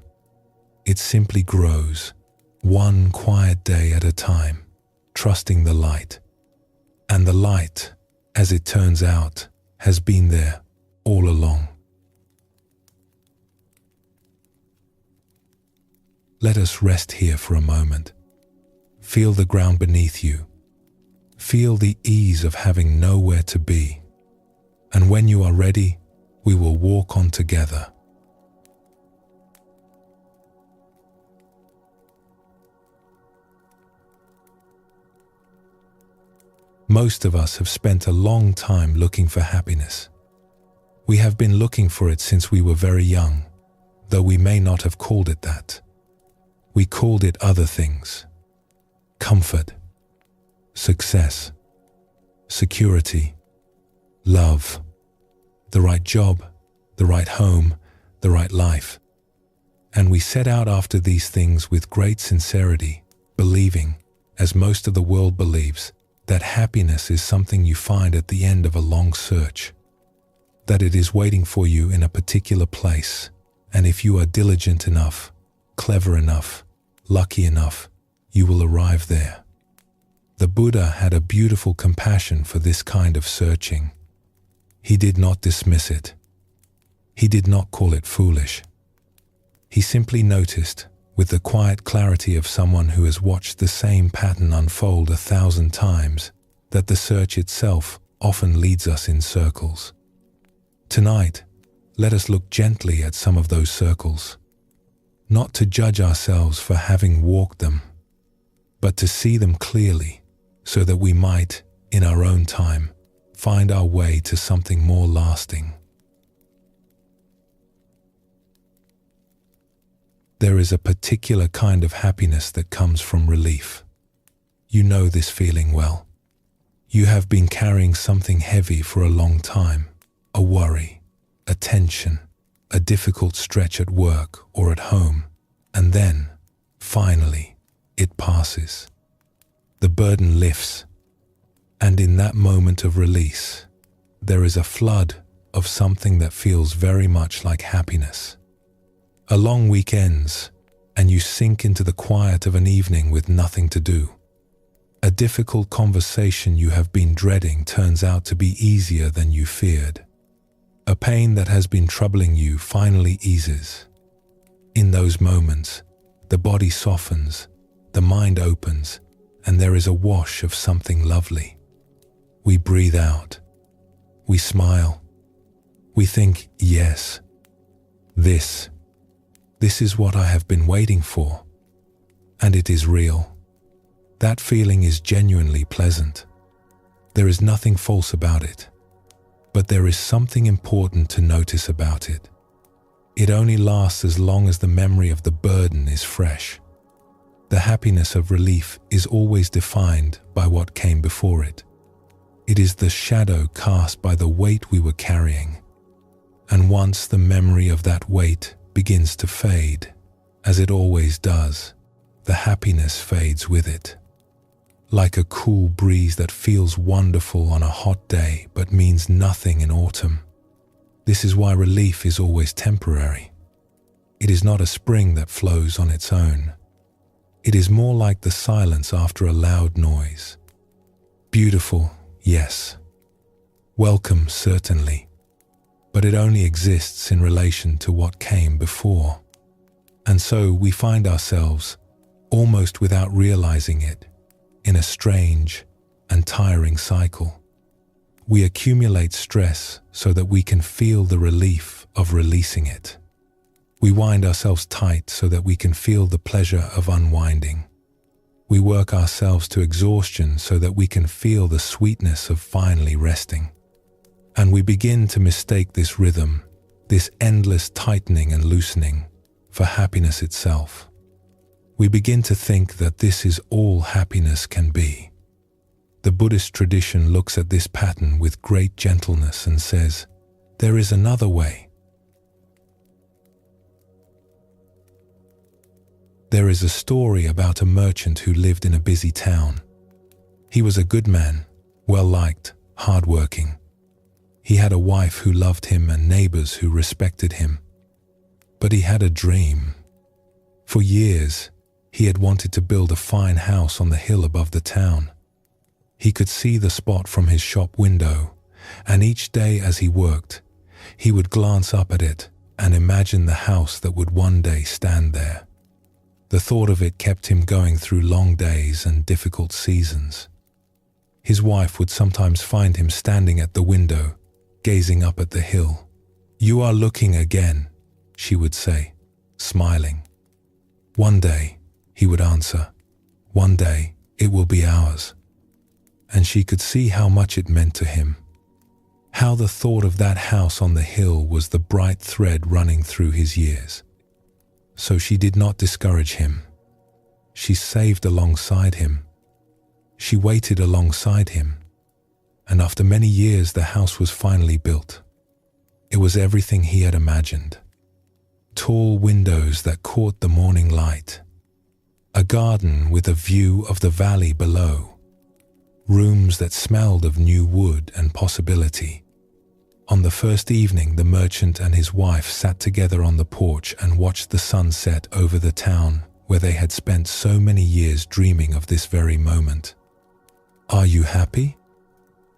It simply grows, one quiet day at a time, trusting the light. And the light, as it turns out, has been there all along. Let us rest here for a moment. Feel the ground beneath you. Feel the ease of having nowhere to be. And when you are ready, we will walk on together. Most of us have spent a long time looking for happiness. We have been looking for it since we were very young, though we may not have called it that. We called it other things: comfort, success, security, love, the right job, the right home, the right life. And we set out after these things with great sincerity, believing, as most of the world believes, that happiness is something you find at the end of a long search, that it is waiting for you in a particular place, and if you are diligent enough, clever enough, lucky enough, you will arrive there. The Buddha had a beautiful compassion for this kind of searching. He did not dismiss it. He did not call it foolish. He simply noticed with the quiet clarity of someone who has watched the same pattern unfold 1,000 times, that the search itself often leads us in circles. Tonight, let us look gently at some of those circles, not to judge ourselves for having walked them, but to see them clearly so that we might, in our own time, find our way to something more lasting. There is a particular kind of happiness that comes from relief. You know this feeling well. You have been carrying something heavy for a long time, a worry, a tension, a difficult stretch at work or at home, and then, finally, it passes. The burden lifts, and in that moment of release, there is a flood of something that feels very much like happiness. A long week ends, and you sink into the quiet of an evening with nothing to do. A difficult conversation you have been dreading turns out to be easier than you feared. A pain that has been troubling you finally eases. In those moments, the body softens, the mind opens, and there is a wash of something lovely. We breathe out. We smile. We think, yes, this is what I have been waiting for. And it is real. That feeling is genuinely pleasant. There is nothing false about it. But there is something important to notice about it. It only lasts as long as the memory of the burden is fresh. The happiness of relief is always defined by what came before it. It is the shadow cast by the weight we were carrying. And once the memory of that weight begins to fade, as it always does, the happiness fades with it. Like a cool breeze that feels wonderful on a hot day but means nothing in autumn. This is why relief is always temporary. It is not a spring that flows on its own. It is more like the silence after a loud noise. Beautiful, yes. Welcome, certainly. But it only exists in relation to what came before. And so we find ourselves, almost without realizing it, in a strange and tiring cycle. We accumulate stress so that we can feel the relief of releasing it. We wind ourselves tight so that we can feel the pleasure of unwinding. We work ourselves to exhaustion so that we can feel the sweetness of finally resting. And we begin to mistake this rhythm, this endless tightening and loosening, for happiness itself. We begin to think that this is all happiness can be. The Buddhist tradition looks at this pattern with great gentleness and says, there is another way. There is a story about a merchant who lived in a busy town. He was a good man, well-liked, hard-working. He had a wife who loved him and neighbors who respected him. But he had a dream. For years, he had wanted to build a fine house on the hill above the town. He could see the spot from his shop window, and each day as he worked, he would glance up at it and imagine the house that would one day stand there. The thought of it kept him going through long days and difficult seasons. His wife would sometimes find him standing at the window, gazing up at the hill. "You are looking again," she would say, smiling. "One day," he would answer, "one day it will be ours." And she could see how much it meant to him, how the thought of that house on the hill was the bright thread running through his years. So she did not discourage him. She saved alongside him. She waited alongside him. And after many years, the house was finally built. It was everything he had imagined. Tall windows that caught the morning light. A garden with a view of the valley below. Rooms that smelled of new wood and possibility. On the first evening, the merchant and his wife sat together on the porch and watched the sun set over the town where they had spent so many years dreaming of this very moment. "Are you happy?"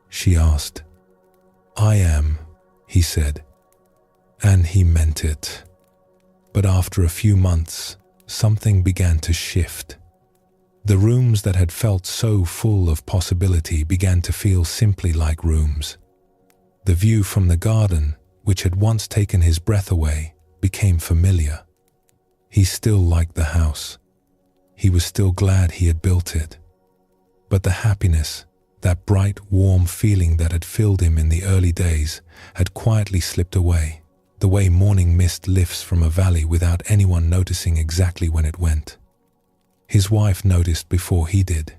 she asked. "I am," he said. And he meant it. But after a few months, something began to shift. The rooms that had felt so full of possibility began to feel simply like rooms. The view from the garden, which had once taken his breath away, became familiar. He still liked the house. He was still glad he had built it. But the happiness, that bright, warm feeling that had filled him in the early days, had quietly slipped away, the way morning mist lifts from a valley without anyone noticing exactly when it went. His wife noticed before he did.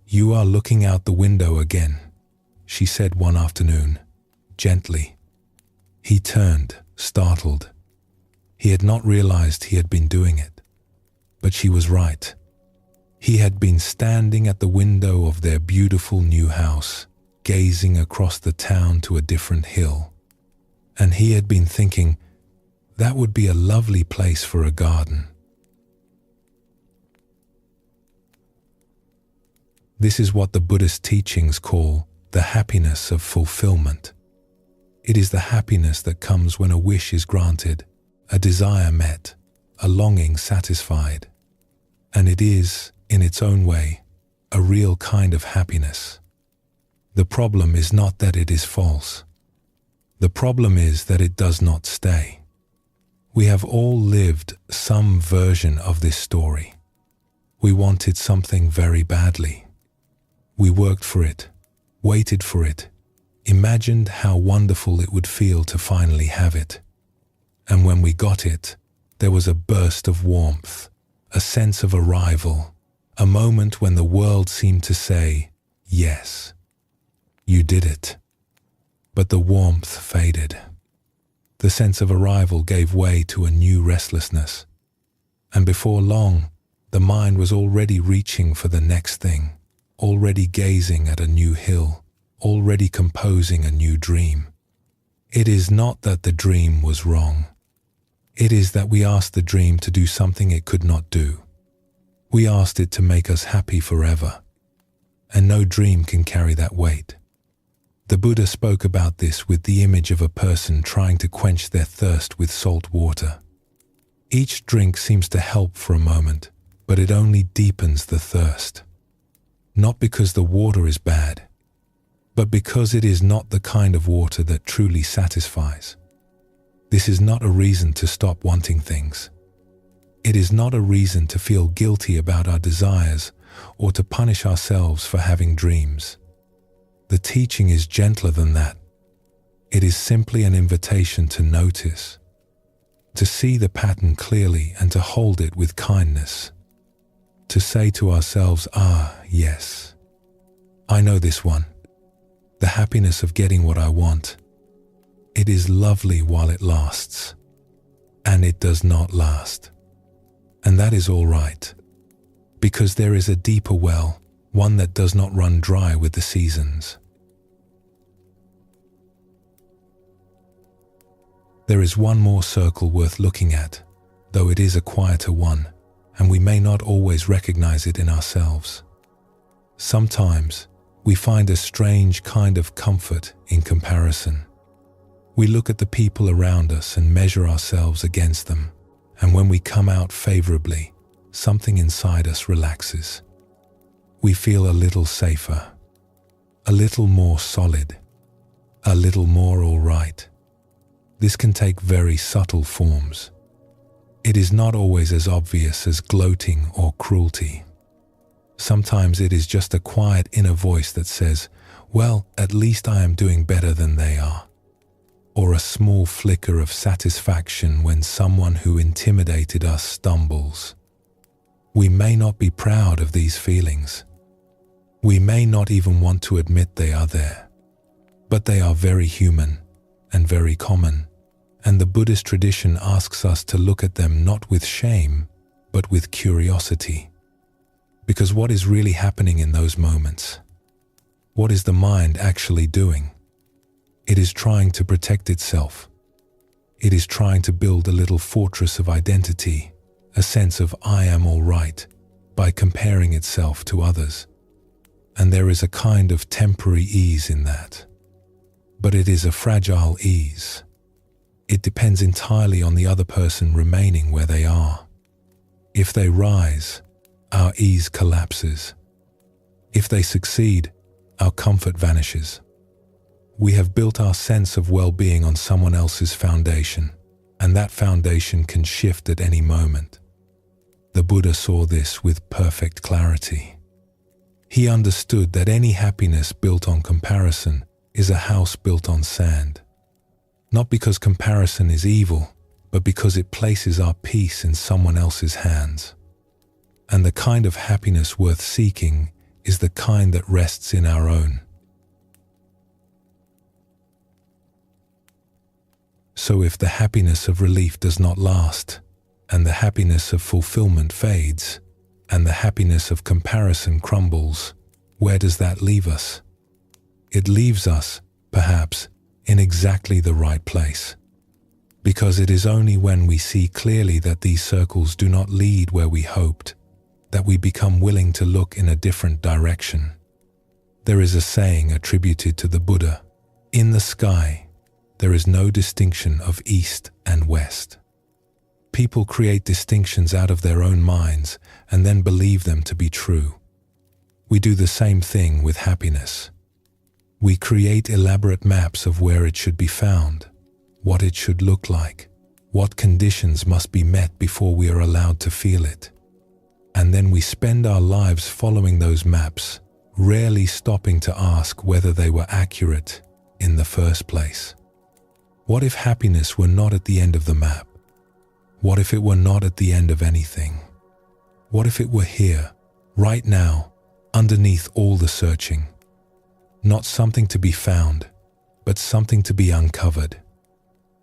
"You are looking out the window again," she said one afternoon, gently. He turned, startled. He had not realized he had been doing it. But she was right. He had been standing at the window of their beautiful new house, gazing across the town to a different hill. And he had been thinking, that would be a lovely place for a garden. This is what the Buddhist teachings call the happiness of fulfillment. It is the happiness that comes when a wish is granted, a desire met, a longing satisfied. And it is, in its own way, a real kind of happiness. The problem is not that it is false. The problem is that it does not stay. We have all lived some version of this story. We wanted something very badly. We worked for it, waited for it, imagined how wonderful it would feel to finally have it. And when we got it, there was a burst of warmth, a sense of arrival, a moment when the world seemed to say, yes, you did it. But the warmth faded. The sense of arrival gave way to a new restlessness. And before long, the mind was already reaching for the next thing, already gazing at a new hill, already composing a new dream. It is not that the dream was wrong. It is that we asked the dream to do something it could not do. We asked it to make us happy forever. And no dream can carry that weight. The Buddha spoke about this with the image of a person trying to quench their thirst with salt water. Each drink seems to help for a moment, but it only deepens the thirst. Not because the water is bad, but because it is not the kind of water that truly satisfies. This is not a reason to stop wanting things. It is not a reason to feel guilty about our desires or to punish ourselves for having dreams. The teaching is gentler than that. It is simply an invitation to notice, to see the pattern clearly and to hold it with kindness. To say to ourselves, yes, I know this one. The happiness of getting what I want. It is lovely while it lasts, and it does not last. And that is all right, because there is a deeper well, one that does not run dry with the seasons. There is one more circle worth looking at, though it is a quieter one, and we may not always recognize it in ourselves. Sometimes we find a strange kind of comfort in comparison. We look at the people around us and measure ourselves against them, and when we come out favorably, something inside us relaxes. We feel a little safer, a little more solid, a little more all right. This can take very subtle forms. It is not always as obvious as gloating or cruelty. Sometimes it is just a quiet inner voice that says, well, at least I am doing better than they are. Or a small flicker of satisfaction when someone who intimidated us stumbles. We may not be proud of these feelings. We may not even want to admit they are there. But they are very human and very common. And the Buddhist tradition asks us to look at them not with shame, but with curiosity. Because what is really happening in those moments? What is the mind actually doing? It is trying to protect itself. It is trying to build a little fortress of identity, a sense of I am all right, by comparing itself to others. And there is a kind of temporary ease in that. But it is a fragile ease. It depends entirely on the other person remaining where they are. If they rise, our ease collapses. If they succeed, our comfort vanishes. We have built our sense of well-being on someone else's foundation, and that foundation can shift at any moment. The Buddha saw this with perfect clarity. He understood that any happiness built on comparison is a house built on sand. Not because comparison is evil, but because it places our peace in someone else's hands. And the kind of happiness worth seeking is the kind that rests in our own. So if the happiness of relief does not last, and the happiness of fulfillment fades, and the happiness of comparison crumbles, where does that leave us? It leaves us, perhaps, in exactly the right place. Because it is only when we see clearly that these circles do not lead where we hoped, that we become willing to look in a different direction. There is a saying attributed to the Buddha, "In the sky, there is no distinction of east and west." People create distinctions out of their own minds and then believe them to be true. We do the same thing with happiness. We create elaborate maps of where it should be found, what it should look like, what conditions must be met before we are allowed to feel it. And then we spend our lives following those maps, rarely stopping to ask whether they were accurate in the first place. What if happiness were not at the end of the map? What if it were not at the end of anything? What if it were here, right now, underneath all the searching? Not something to be found, but something to be uncovered.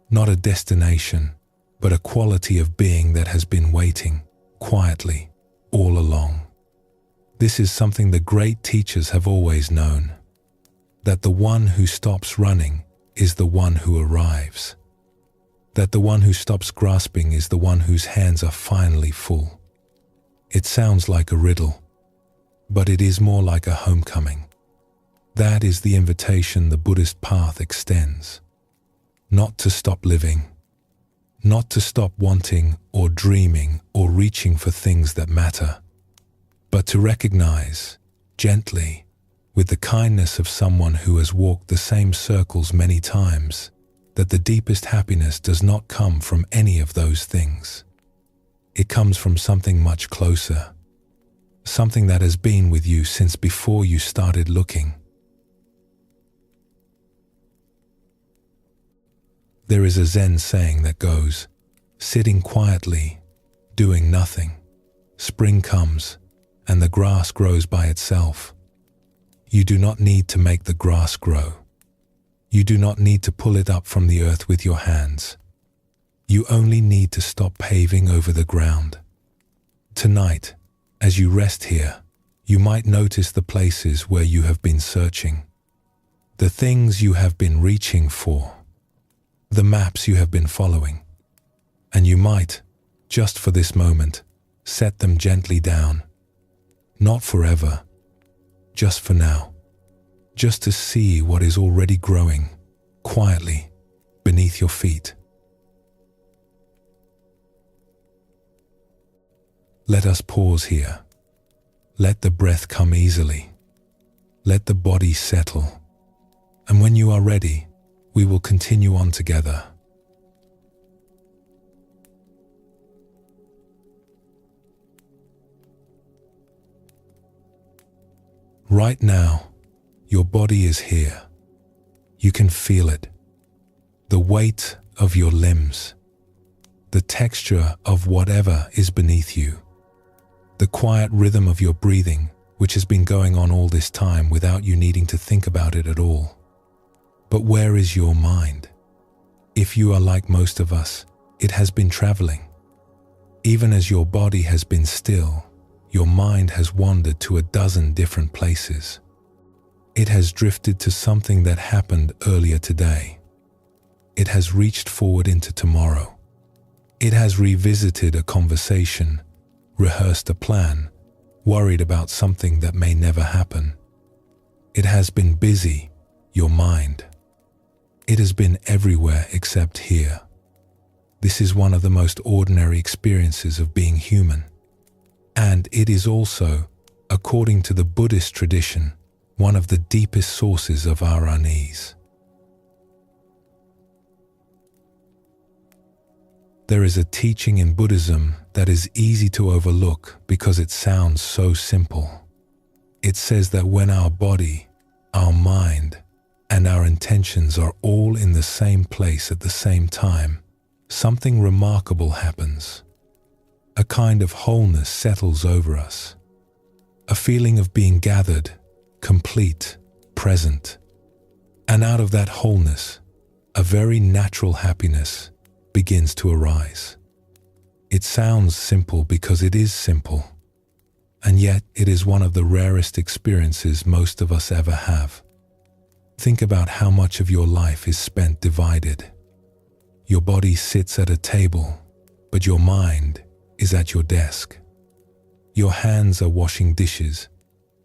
Not a destination, but a quality of being that has been waiting, quietly, all along. This is something the great teachers have always known, that the one who stops running is the one who arrives. That the one who stops grasping is the one whose hands are finally full. It sounds like a riddle, but it is more like a homecoming. That is the invitation the Buddhist path extends. Not to stop living, not to stop wanting or dreaming or reaching for things that matter, but to recognize, gently, with the kindness of someone who has walked the same circles many times, that the deepest happiness does not come from any of those things. It comes from something much closer, something that has been with you since before you started looking. There is a Zen saying that goes, "Sitting quietly, doing nothing, spring comes, and the grass grows by itself." You do not need to make the grass grow. You do not need to pull it up from the earth with your hands. You only need to stop paving over the ground. Tonight, as you rest here, you might notice the places where you have been searching, the things you have been reaching for, the maps you have been following, and you might, just for this moment, set them gently down. Not forever, just for now. Just to see what is already growing, quietly, beneath your feet. Let us pause here. Let the breath come easily. Let the body settle. And when you are ready, we will continue on together. Right now, your body is here. You can feel it. The weight of your limbs. The texture of whatever is beneath you. The quiet rhythm of your breathing, which has been going on all this time without you needing to think about it at all. But where is your mind? If you are like most of us, it has been traveling. Even as your body has been still, your mind has wandered to a dozen different places. It has drifted to something that happened earlier today. It has reached forward into tomorrow. It has revisited a conversation, rehearsed a plan, worried about something that may never happen. It has been busy, your mind. It has been everywhere except here. This is one of the most ordinary experiences of being human. And it is also, according to the Buddhist tradition, one of the deepest sources of our unease. There is a teaching in Buddhism that is easy to overlook because it sounds so simple. It says that when our body, our mind, and our intentions are all in the same place at the same time, something remarkable happens. A kind of wholeness settles over us. A feeling of being gathered, complete, present. And out of that wholeness, a very natural happiness begins to arise. It sounds simple because it is simple, and yet it is one of the rarest experiences most of us ever have. Think about how much of your life is spent divided. Your body sits at a table, but your mind is at your desk. Your hands are washing dishes,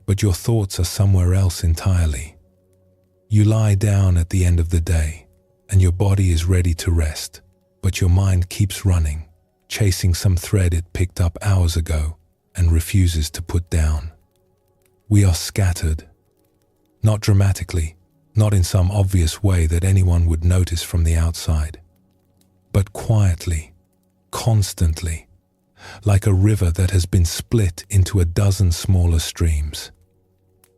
but your thoughts are somewhere else entirely. You lie down at the end of the day, and your body is ready to rest, but your mind keeps running, chasing some thread it picked up hours ago and refuses to put down. We are scattered. Not dramatically, not in some obvious way that anyone would notice from the outside, but quietly, constantly, like a river that has been split into a dozen smaller streams.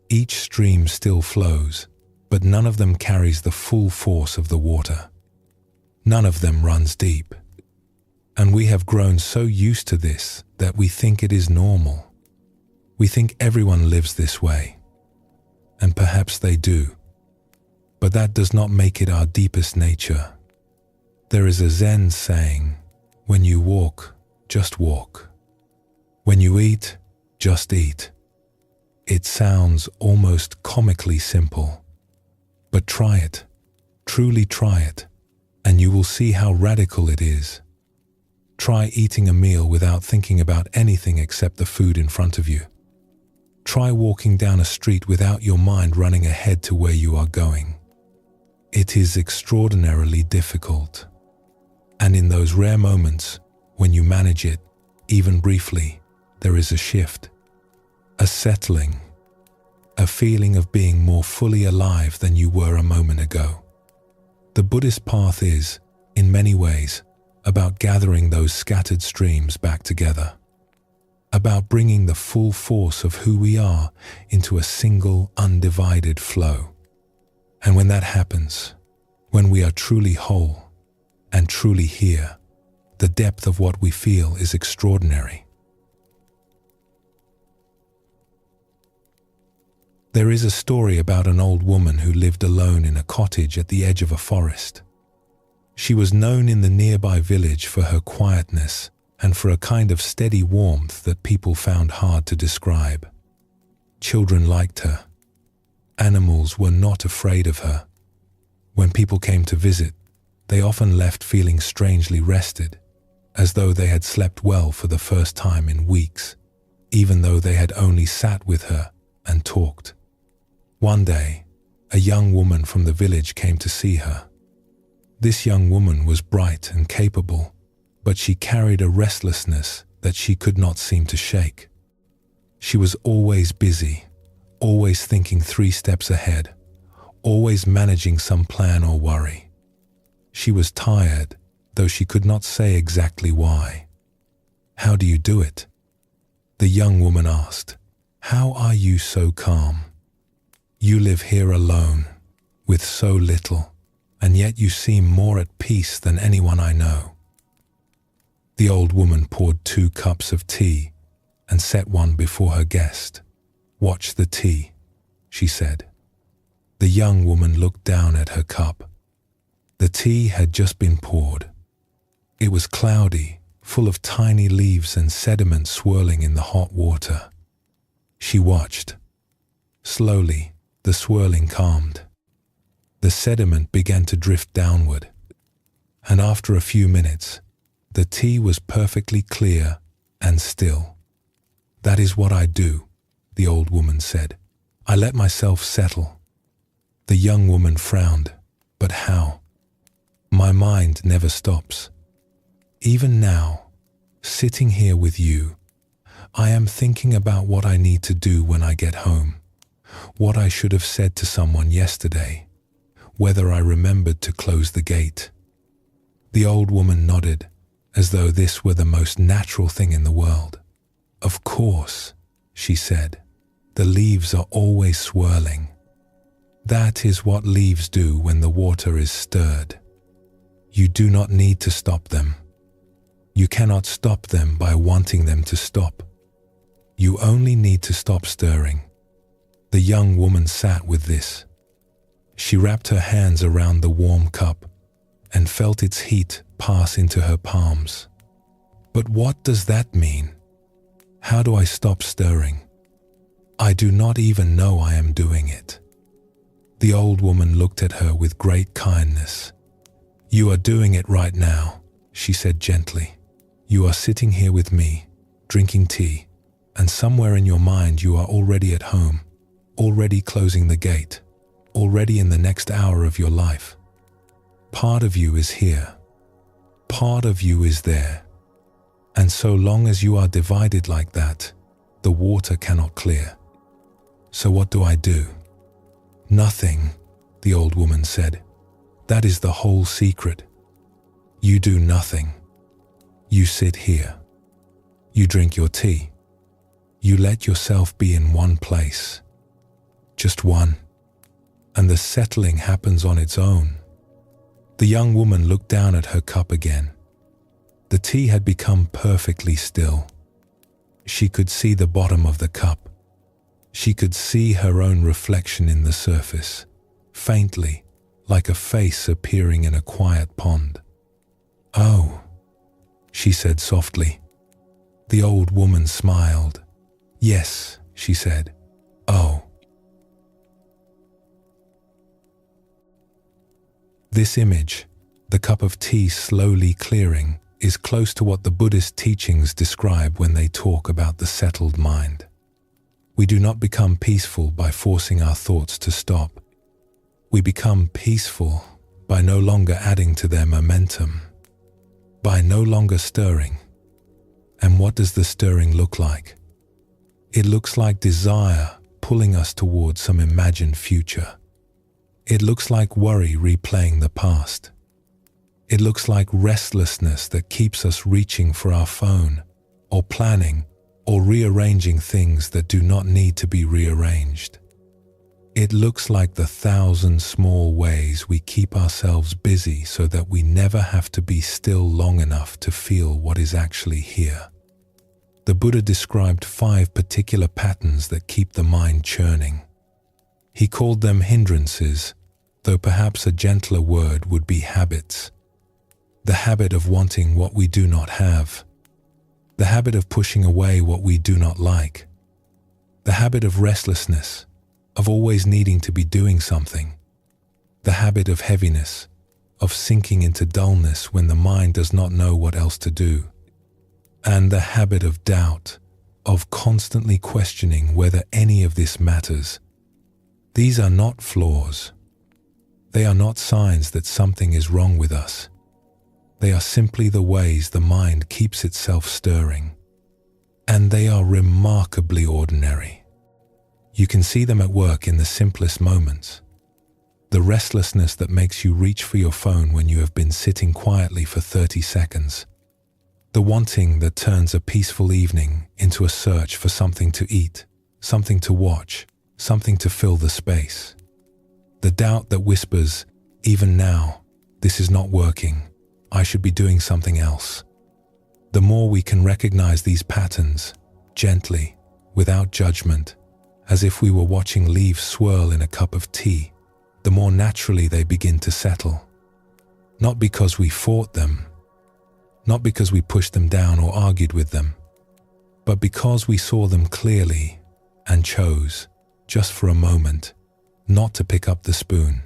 Each stream still flows, but none of them carries the full force of the water. None of them runs deep. And we have grown so used to this that we think it is normal. We think everyone lives this way. And perhaps they do. But that does not make it our deepest nature. There is a Zen saying, when you walk, just walk. When you eat, just eat. It sounds almost comically simple. But try it, truly try it, and you will see how radical it is. Try eating a meal without thinking about anything except the food in front of you. Try walking down a street without your mind running ahead to where you are going. It is extraordinarily difficult. And in those rare moments, when you manage it, even briefly, there is a shift, a settling, a feeling of being more fully alive than you were a moment ago. The Buddhist path is, in many ways, about gathering those scattered streams back together, about bringing the full force of who we are into a single, undivided flow. And when that happens, when we are truly whole and truly here, the depth of what we feel is extraordinary. There is a story about an old woman who lived alone in a cottage at the edge of a forest. She was known in the nearby village for her quietness and for a kind of steady warmth that people found hard to describe. Children liked her. Animals were not afraid of her. When people came to visit, they often left feeling strangely rested, as though they had slept well for the first time in weeks, even though they had only sat with her and talked. One day, a young woman from the village came to see her. This young woman was bright and capable, but she carried a restlessness that she could not seem to shake. She was always busy, always thinking 3 steps ahead, always managing some plan or worry. She was tired, though she could not say exactly why. "How do you do it?" the young woman asked. "How are you so calm? You live here alone, with so little, and yet you seem more at peace than anyone I know." The old woman poured 2 cups of tea and set one before her guest. "Watch the tea," she said. The young woman looked down at her cup. The tea had just been poured. It was cloudy, full of tiny leaves and sediment swirling in the hot water. She watched. Slowly, the swirling calmed. The sediment began to drift downward, and after a few minutes, the tea was perfectly clear and still. "That is what I do," the old woman said. "I let myself settle." The young woman frowned. "But how?" "My mind never stops. Even now, sitting here with you, I am thinking about what I need to do when I get home, what I should have said to someone yesterday, whether I remembered to close the gate. The old woman nodded, as though this were the most natural thing in the world. Of course, she said, the leaves are always swirling. That is what leaves do when the water is stirred. You do not need to stop them. You cannot stop them by wanting them to stop. You only need to stop stirring. The young woman sat with this. She wrapped her hands around the warm cup and felt its heat pass into her palms. But what does that mean? How do I stop stirring? I do not even know I am doing it. The old woman looked at her with great kindness. You are doing it right now, she said gently. You are sitting here with me, drinking tea, and somewhere in your mind you are already at home, already closing the gate, already in the next hour of your life. Part of you is here. Part of you is there. And so long as you are divided like that, the water cannot clear. So what do I do? Nothing, the old woman said. That is the whole secret. You do nothing. You sit here. You drink your tea. You let yourself be in one place. Just one. And the settling happens on its own. The young woman looked down at her cup again. The tea had become perfectly still. She could see the bottom of the cup. She could see her own reflection in the surface, faintly, like a face appearing in a quiet pond. Oh, she said softly. The old woman smiled. Yes, she said. Oh. This image, the cup of tea slowly clearing, is close to what the Buddhist teachings describe when they talk about the settled mind. We do not become peaceful by forcing our thoughts to stop. We become peaceful by no longer adding to their momentum, by no longer stirring. And what does the stirring look like? It looks like desire pulling us towards some imagined future. It looks like worry replaying the past. It looks like restlessness that keeps us reaching for our phone, or planning, or rearranging things that do not need to be rearranged. It looks like the 1,000 small ways we keep ourselves busy so that we never have to be still long enough to feel what is actually here. The Buddha described 5 particular patterns that keep the mind churning. He called them hindrances, though perhaps a gentler word would be habits. The habit of wanting what we do not have. The habit of pushing away what we do not like. The habit of restlessness, of always needing to be doing something. The habit of heaviness, of sinking into dullness when the mind does not know what else to do. And the habit of doubt, of constantly questioning whether any of this matters. These are not flaws. They are not signs that something is wrong with us. They are simply the ways the mind keeps itself stirring. And they are remarkably ordinary. You can see them at work in the simplest moments. The restlessness that makes you reach for your phone when you have been sitting quietly for 30 seconds. The wanting that turns a peaceful evening into a search for something to eat, something to watch, something to fill the space. The doubt that whispers, even now, this is not working, I should be doing something else. The more we can recognize these patterns, gently, without judgment, as if we were watching leaves swirl in a cup of tea, the more naturally they begin to settle. Not because we fought them, not because we pushed them down or argued with them, but because we saw them clearly and chose, just for a moment, not to pick up the spoon.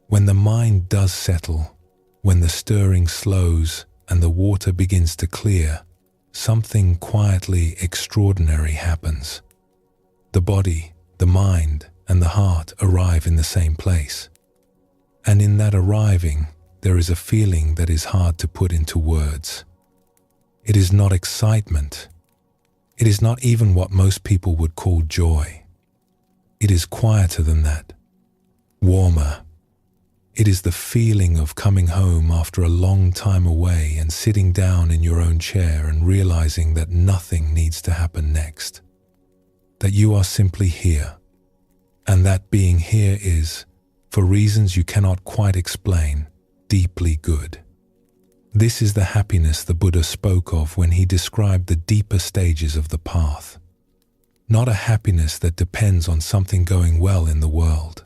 When the mind does settle, when the stirring slows and the water begins to clear, something quietly extraordinary happens. The body, the mind, and the heart arrive in the same place. And in that arriving, there is a feeling that is hard to put into words. It is not excitement. It is not even what most people would call joy. It is quieter than that, warmer. It is the feeling of coming home after a long time away and sitting down in your own chair and realizing that nothing needs to happen next. That you are simply here. And that being here is, for reasons you cannot quite explain, deeply good. This is the happiness the Buddha spoke of when he described the deeper stages of the path. Not a happiness that depends on something going well in the world.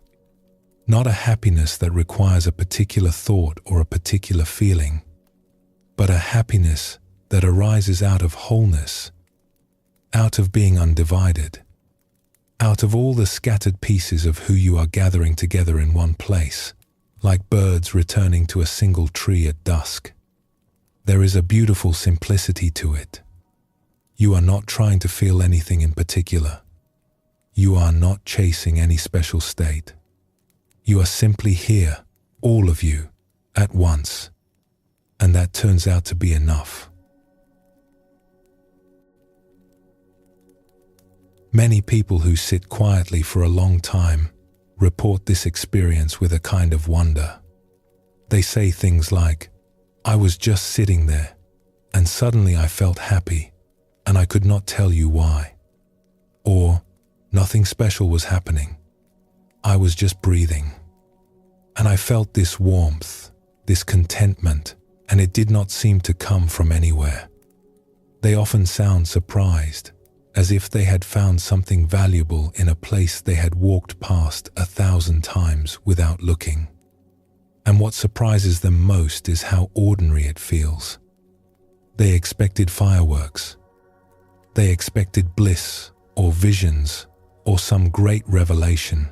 Not a happiness that requires a particular thought or a particular feeling, but a happiness that arises out of wholeness, out of being undivided, out of all the scattered pieces of who you are gathering together in one place, like birds returning to a single tree at dusk. There is a beautiful simplicity to it. You are not trying to feel anything in particular. You are not chasing any special state. You are simply here, all of you, at once, and that turns out to be enough. Many people who sit quietly for a long time report this experience with a kind of wonder. They say things like, "I was just sitting there, and suddenly I felt happy, and I could not tell you why." Or, "Nothing special was happening. I was just breathing. And I felt this warmth, this contentment, and it did not seem to come from anywhere." They often sound surprised, as if they had found something valuable in a place they had walked past 1,000 times without looking. And what surprises them most is how ordinary it feels. They expected fireworks. They expected bliss or visions or some great revelation.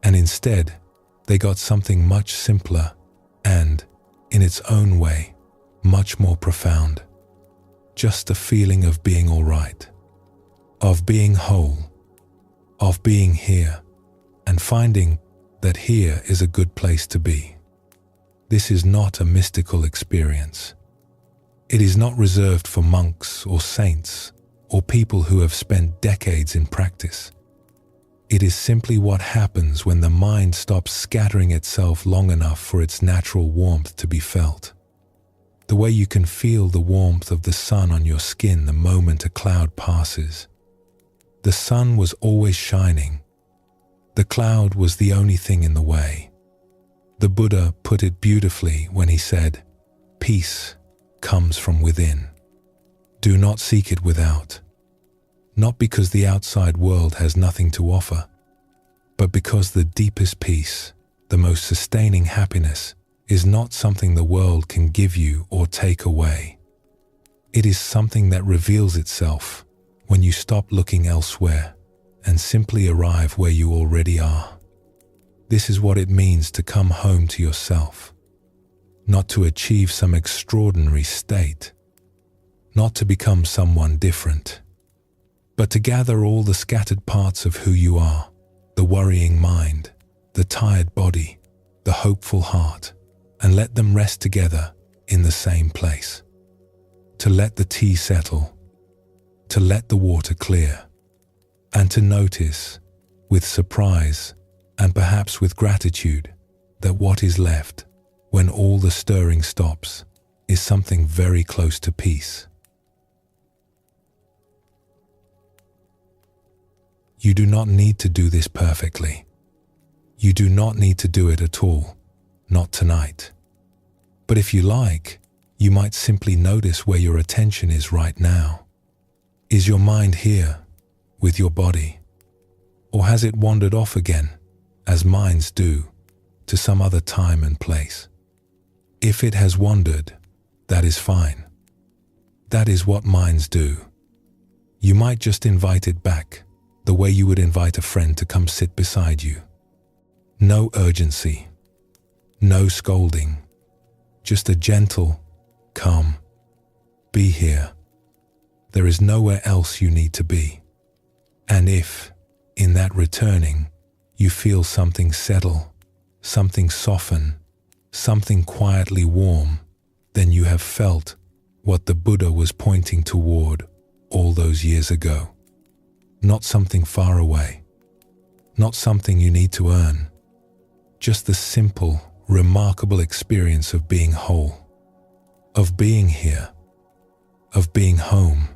And instead, they got something much simpler and, in its own way, much more profound. Just a feeling of being all right, of being whole, of being here, and finding that here is a good place to be. This is not a mystical experience. It is not reserved for monks or saints or people who have spent decades in practice. It is simply what happens when the mind stops scattering itself long enough for its natural warmth to be felt. The way you can feel the warmth of the sun on your skin the moment a cloud passes. The sun was always shining. The cloud was the only thing in the way. The Buddha put it beautifully when he said, "Peace comes from within. Do not seek it without." Not because the outside world has nothing to offer, but because the deepest peace, the most sustaining happiness, is not something the world can give you or take away. It is something that reveals itself when you stop looking elsewhere and simply arrive where you already are. This is what it means to come home to yourself, not to achieve some extraordinary state, not to become someone different, but to gather all the scattered parts of who you are, the worrying mind, the tired body, the hopeful heart, and let them rest together in the same place. To let the tea settle, to let the water clear, and to notice, with surprise and perhaps with gratitude, that what is left, when all the stirring stops, is something very close to peace. You do not need to do this perfectly. You do not need to do it at all, not tonight. But if you like, you might simply notice where your attention is right now. Is your mind here, with your body? Or has it wandered off again, as minds do, to some other time and place? If it has wandered, that is fine. That is what minds do. You might just invite it back, the way you would invite a friend to come sit beside you. No urgency, no scolding, just a gentle, "Come, be here." There is nowhere else you need to be. And if, in that returning, you feel something settle, something soften, something quietly warm, then you have felt what the Buddha was pointing toward all those years ago. Not something far away, not something you need to earn, just the simple, remarkable experience of being whole, of being here, of being home.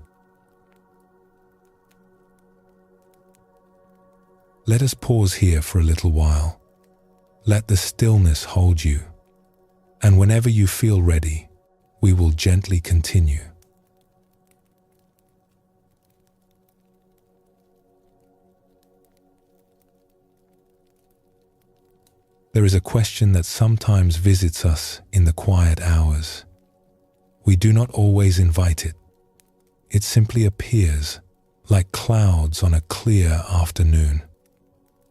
Let us pause here for a little while. Let the stillness hold you, and whenever you feel ready, we will gently continue. There is a question that sometimes visits us in the quiet hours. We do not always invite it. It simply appears like clouds on a clear afternoon.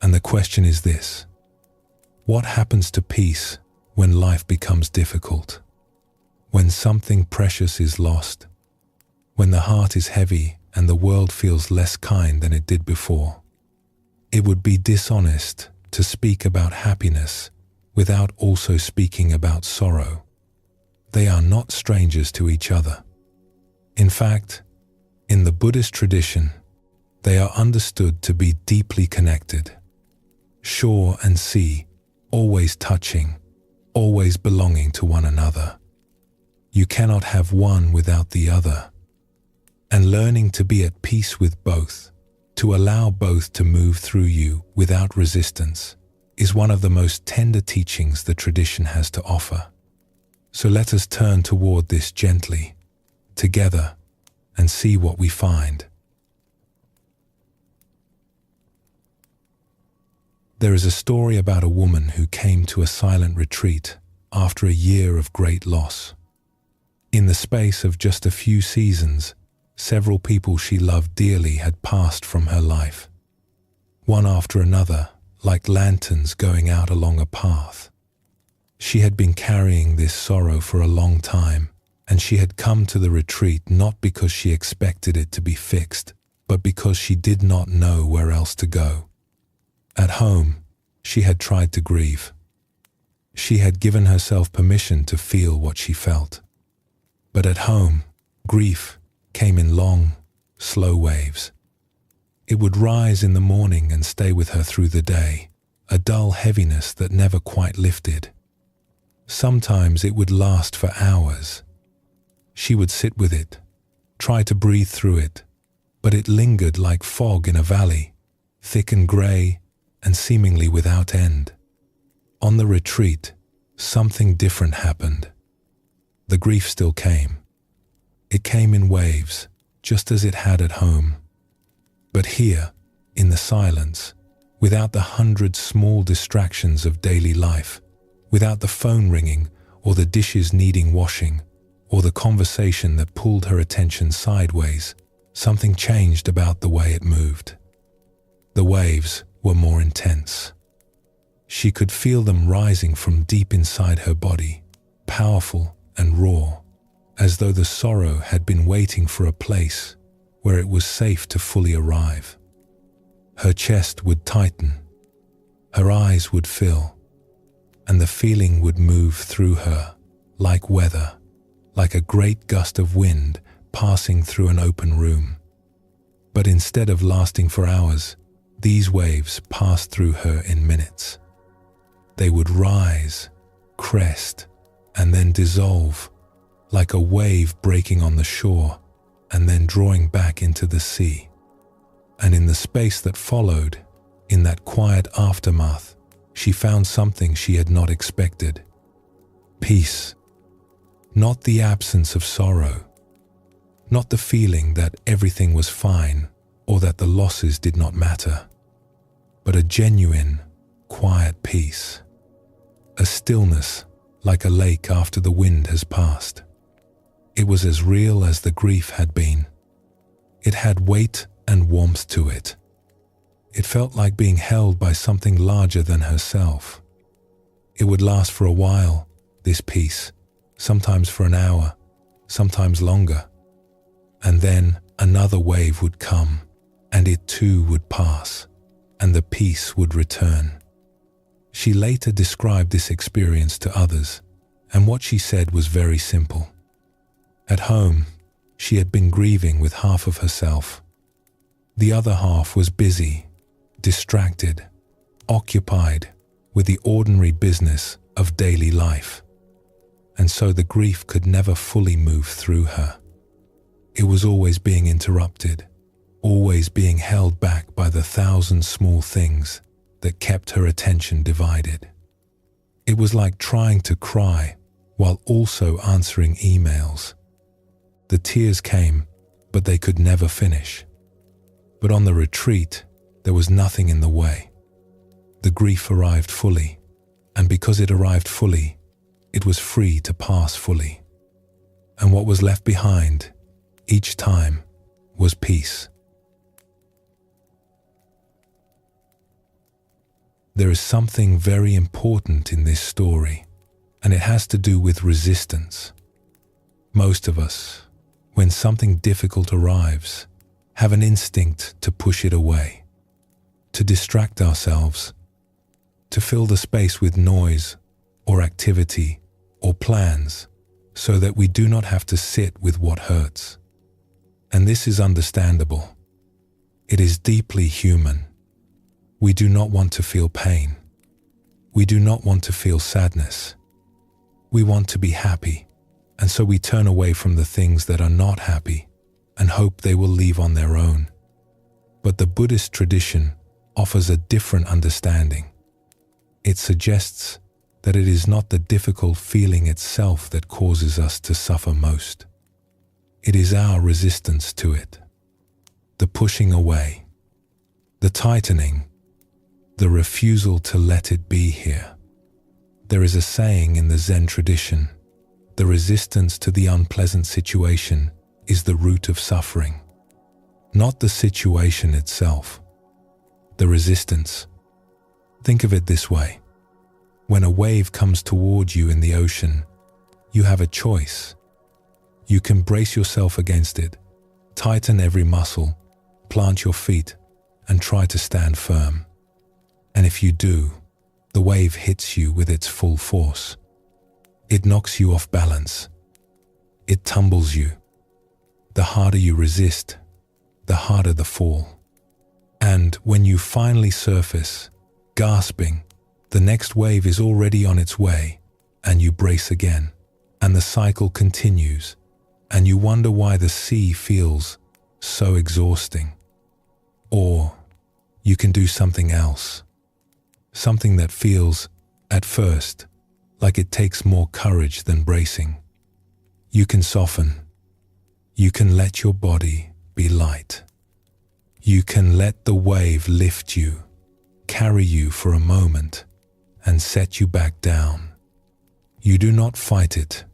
And the question is this: what happens to peace when life becomes difficult? When something precious is lost? When the heart is heavy and the world feels less kind than it did before? It would be dishonest to speak about happiness without also speaking about sorrow. They are not strangers to each other. In fact, in the Buddhist tradition, they are understood to be deeply connected. Shore and sea, always touching, always belonging to one another. You cannot have one without the other. And learning to be at peace with both, to allow both to move through you without resistance, is one of the most tender teachings the tradition has to offer. So let us turn toward this gently, together, and see what we find. There is a story about a woman who came to a silent retreat after a year of great loss. In the space of just a few seasons, several people she loved dearly had passed from her life. One after another, like lanterns going out along a path. She had been carrying this sorrow for a long time, and she had come to the retreat not because she expected it to be fixed, but because she did not know where else to go. At home, she had tried to grieve. She had given herself permission to feel what she felt. But at home, grief came in long, slow waves. It would rise in the morning and stay with her through the day, a dull heaviness that never quite lifted. Sometimes it would last for hours. She would sit with it, try to breathe through it, but it lingered like fog in a valley, thick and grey, and seemingly without end. On the retreat, something different happened. The grief still came. It came in waves, just as it had at home. But here, in the silence, without the 100 small distractions of daily life, without the phone ringing or the dishes needing washing, or the conversation that pulled her attention sideways, something changed about the way it moved. The waves were more intense. She could feel them rising from deep inside her body, powerful and raw, as though the sorrow had been waiting for a place where it was safe to fully arrive. Her chest would tighten, her eyes would fill, and the feeling would move through her like weather, like a great gust of wind passing through an open room. But instead of lasting for hours, these waves passed through her in minutes. They would rise, crest, and then dissolve, like a wave breaking on the shore and then drawing back into the sea. And in the space that followed, in that quiet aftermath, she found something she had not expected. Peace. Not the absence of sorrow. Not the feeling that everything was fine or that the losses did not matter, but a genuine, quiet peace. A stillness like a lake after the wind has passed. It was as real as the grief had been. It had weight and warmth to it. It felt like being held by something larger than herself. It would last for a while, this peace, sometimes for an hour, sometimes longer. And then another wave would come, and it too would pass, and the peace would return. She later described this experience to others, and what she said was very simple. At home, she had been grieving with half of herself. The other half was busy, distracted, occupied with the ordinary business of daily life. And so the grief could never fully move through her. It was always being interrupted, always being held back by the thousand small things that kept her attention divided. It was like trying to cry while also answering emails. The tears came, but they could never finish. But on the retreat, there was nothing in the way. The grief arrived fully, and because it arrived fully, it was free to pass fully. And what was left behind, each time, was peace. There is something very important in this story, and it has to do with resistance. Most of us, when something difficult arrives, have an instinct to push it away, to distract ourselves, to fill the space with noise or activity or plans so that we do not have to sit with what hurts. And this is understandable. It is deeply human. We do not want to feel pain. We do not want to feel sadness. We want to be happy, and so we turn away from the things that are not happy and hope they will leave on their own. But the Buddhist tradition offers a different understanding. It suggests that it is not the difficult feeling itself that causes us to suffer most. It is our resistance to it, the pushing away, the tightening, the refusal to let it be here. There is a saying in the Zen tradition, the resistance to the unpleasant situation is the root of suffering. Not the situation itself, the resistance. Think of it this way. When a wave comes towards you in the ocean, you have a choice. You can brace yourself against it, tighten every muscle, plant your feet, and try to stand firm. And if you do, the wave hits you with its full force. It knocks you off balance. It tumbles you. The harder you resist, the harder the fall. And when you finally surface, gasping, the next wave is already on its way, and you brace again, and the cycle continues, and you wonder why the sea feels so exhausting. Or you can do something else, something that feels, at first, like it takes more courage than bracing. You can soften. You can let your body be light. You can let the wave lift you, carry you for a moment, and set you back down. You do not fight it.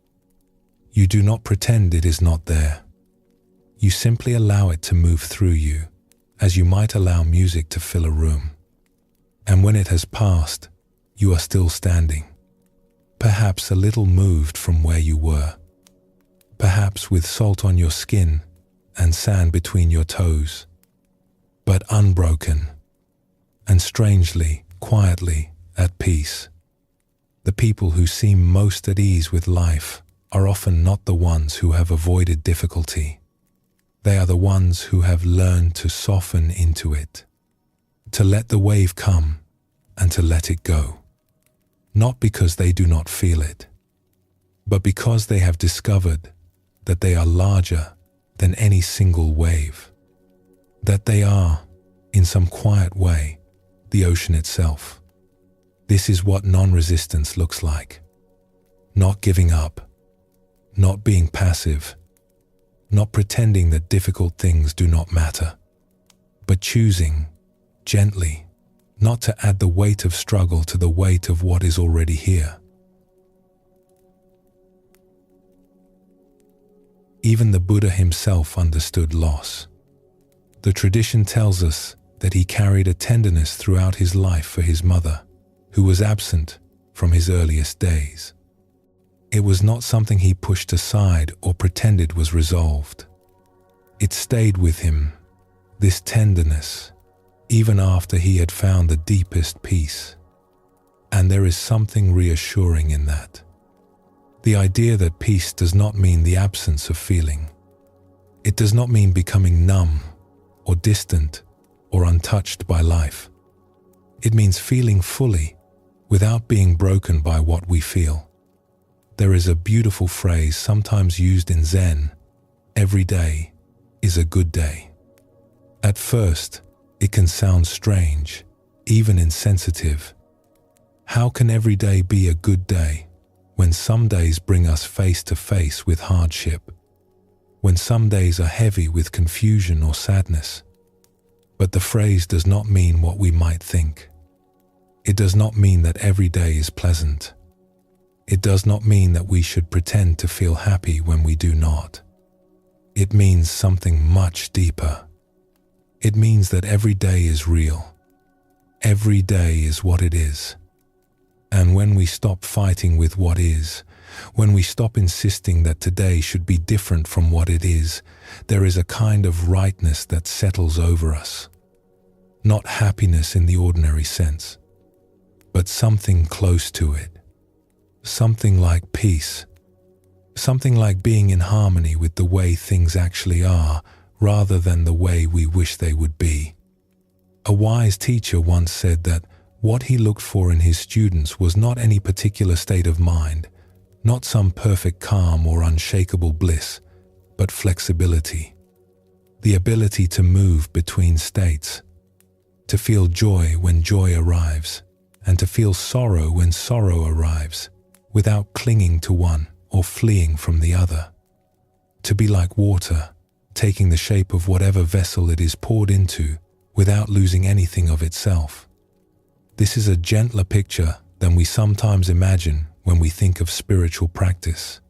You do not pretend it is not there. You simply allow it to move through you, as you might allow music to fill a room. And when it has passed, you are still standing, perhaps a little moved from where you were, perhaps with salt on your skin and sand between your toes, but unbroken, and strangely, quietly, at peace. The people who seem most at ease with life are often not the ones who have avoided difficulty. They are the ones who have learned to soften into it, to let the wave come and to let it go. Not because they do not feel it, but because they have discovered that they are larger than any single wave, that they are, in some quiet way, the ocean itself. This is what non-resistance looks like. Not giving up, not being passive, not pretending that difficult things do not matter, but choosing, gently, not to add the weight of struggle to the weight of what is already here. Even the Buddha himself understood loss. The tradition tells us that he carried a tenderness throughout his life for his mother, who was absent from his earliest days. It was not something he pushed aside or pretended was resolved. It stayed with him, this tenderness, even after he had found the deepest peace. And there is something reassuring in that. The idea that peace does not mean the absence of feeling. It does not mean becoming numb or distant or untouched by life. It means feeling fully without being broken by what we feel. There is a beautiful phrase sometimes used in Zen: every day is a good day. At first, it can sound strange, even insensitive. How can every day be a good day when some days bring us face to face with hardship, when some days are heavy with confusion or sadness? But the phrase does not mean what we might think. It does not mean that every day is pleasant. It does not mean that we should pretend to feel happy when we do not. It means something much deeper. It means that every day is real. Every day is what it is. And when we stop fighting with what is, when we stop insisting that today should be different from what it is, there is a kind of rightness that settles over us. Not happiness in the ordinary sense, but something close to it. Something like peace. Something like being in harmony with the way things actually are, rather than the way we wish they would be. A wise teacher once said that what he looked for in his students was not any particular state of mind, not some perfect calm or unshakable bliss, but flexibility. The ability to move between states, to feel joy when joy arrives, and to feel sorrow when sorrow arrives, without clinging to one or fleeing from the other. To be like water, taking the shape of whatever vessel it is poured into, without losing anything of itself. This is a gentler picture than we sometimes imagine when we think of spiritual practice.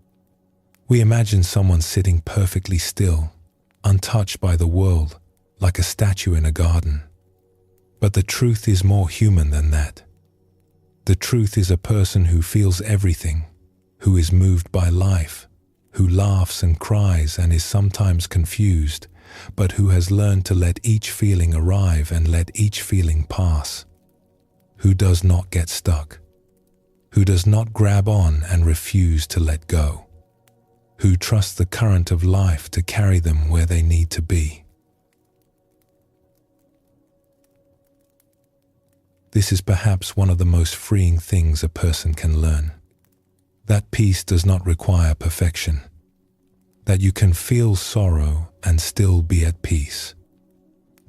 We imagine someone sitting perfectly still, untouched by the world, like a statue in a garden. But the truth is more human than that. The truth is a person who feels everything, who is moved by life, who laughs and cries and is sometimes confused, but who has learned to let each feeling arrive and let each feeling pass. Who does not get stuck. Who does not grab on and refuse to let go. Who trusts the current of life to carry them where they need to be. This is perhaps one of the most freeing things a person can learn. That peace does not require perfection. That you can feel sorrow and still be at peace.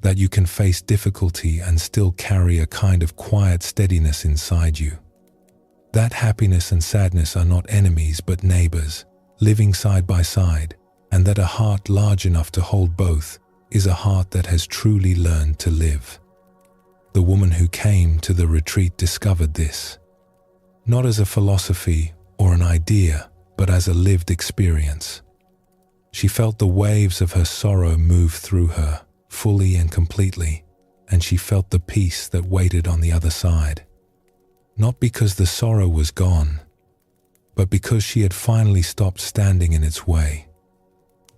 That you can face difficulty and still carry a kind of quiet steadiness inside you. That happiness and sadness are not enemies but neighbors, living side by side, and that a heart large enough to hold both is a heart that has truly learned to live. The woman who came to the retreat discovered this, not as a philosophy or an idea, but as a lived experience. She felt the waves of her sorrow move through her, fully and completely, and she felt the peace that waited on the other side. Not because the sorrow was gone, but because she had finally stopped standing in its way.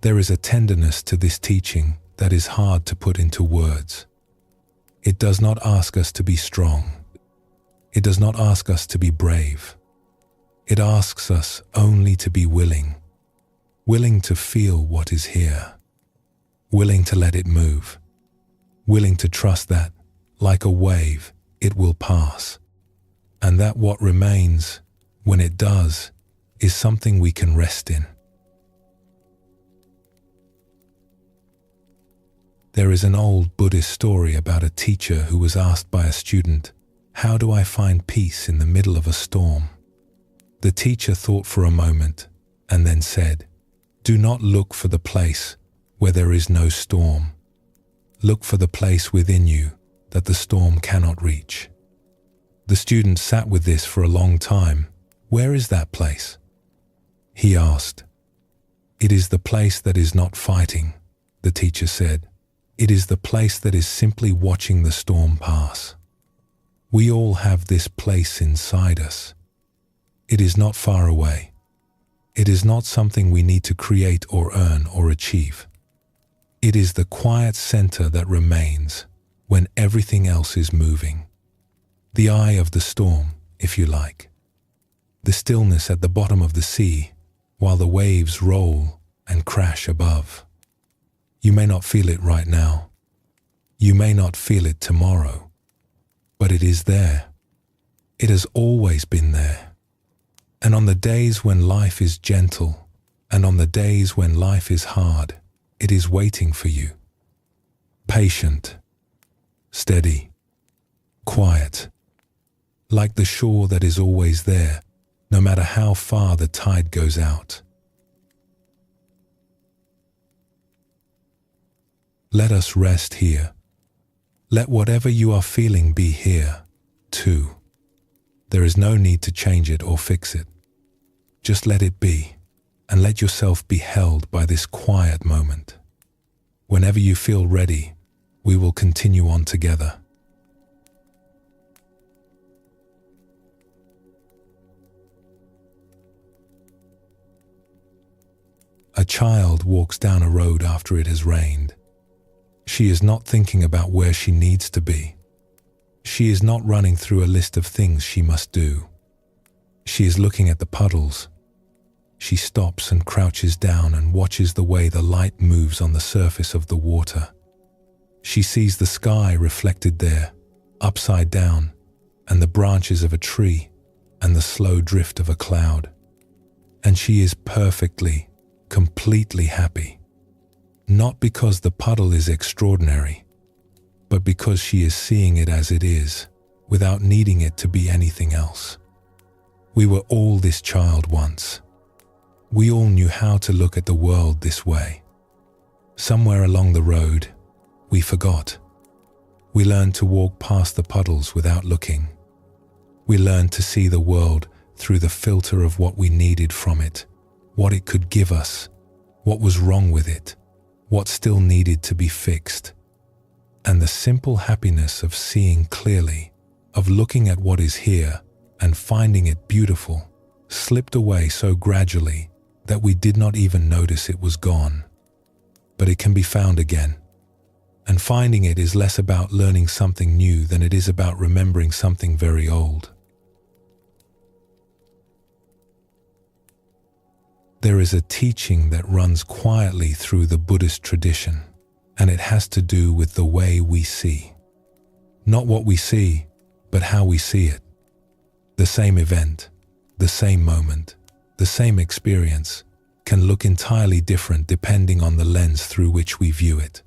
There is a tenderness to this teaching that is hard to put into words. It does not ask us to be strong. It does not ask us to be brave. It asks us only to be willing. Willing to feel what is here. Willing to let it move. Willing to trust that, like a wave, it will pass. And that what remains, when it does, is something we can rest in. There is an old Buddhist story about a teacher who was asked by a student, "How do I find peace in the middle of a storm?" The teacher thought for a moment and then said, "Do not look for the place where there is no storm. Look for the place within you that the storm cannot reach." The student sat with this for a long time. "Where is that place?" He asked. "It is the place that is not fighting," the teacher said. "It is the place that is simply watching the storm pass." We all have this place inside us. It is not far away. It is not something we need to create or earn or achieve. It is the quiet center that remains when everything else is moving. The eye of the storm if you like. The stillness at the bottom of the sea, while the waves roll and crash above. You may not feel it right now. You may not feel it tomorrow. But it is there. It has always been there. And on the days when life is gentle, and on the days when life is hard, it is waiting for you. Patient, steady, quiet, like the shore that is always there, no matter how far the tide goes out. Let us rest here. Let whatever you are feeling be here, too. There is no need to change it or fix it. Just let it be, and let yourself be held by this quiet moment. Whenever you feel ready, we will continue on together. A child walks down a road after it has rained. She is not thinking about where she needs to be. She is not running through a list of things she must do. She is looking at the puddles. She stops and crouches down and watches the way the light moves on the surface of the water. She sees the sky reflected there, upside down, and the branches of a tree, and the slow drift of a cloud. And she is perfectly, completely happy. Not because the puddle is extraordinary, but because she is seeing it as it is, without needing it to be anything else. We were all this child once. We all knew how to look at the world this way. Somewhere along the road, we forgot. We learned to walk past the puddles without looking. We learned to see the world through the filter of what we needed from it, what it could give us, what was wrong with it, what still needed to be fixed. And the simple happiness of seeing clearly, of looking at what is here and finding it beautiful, slipped away so gradually that we did not even notice it was gone. But it can be found again. And finding it is less about learning something new than it is about remembering something very old. There is a teaching that runs quietly through the Buddhist tradition, and it has to do with the way we see. Not what we see, but how we see it. The same event, the same moment, the same experience can look entirely different depending on the lens through which we view it.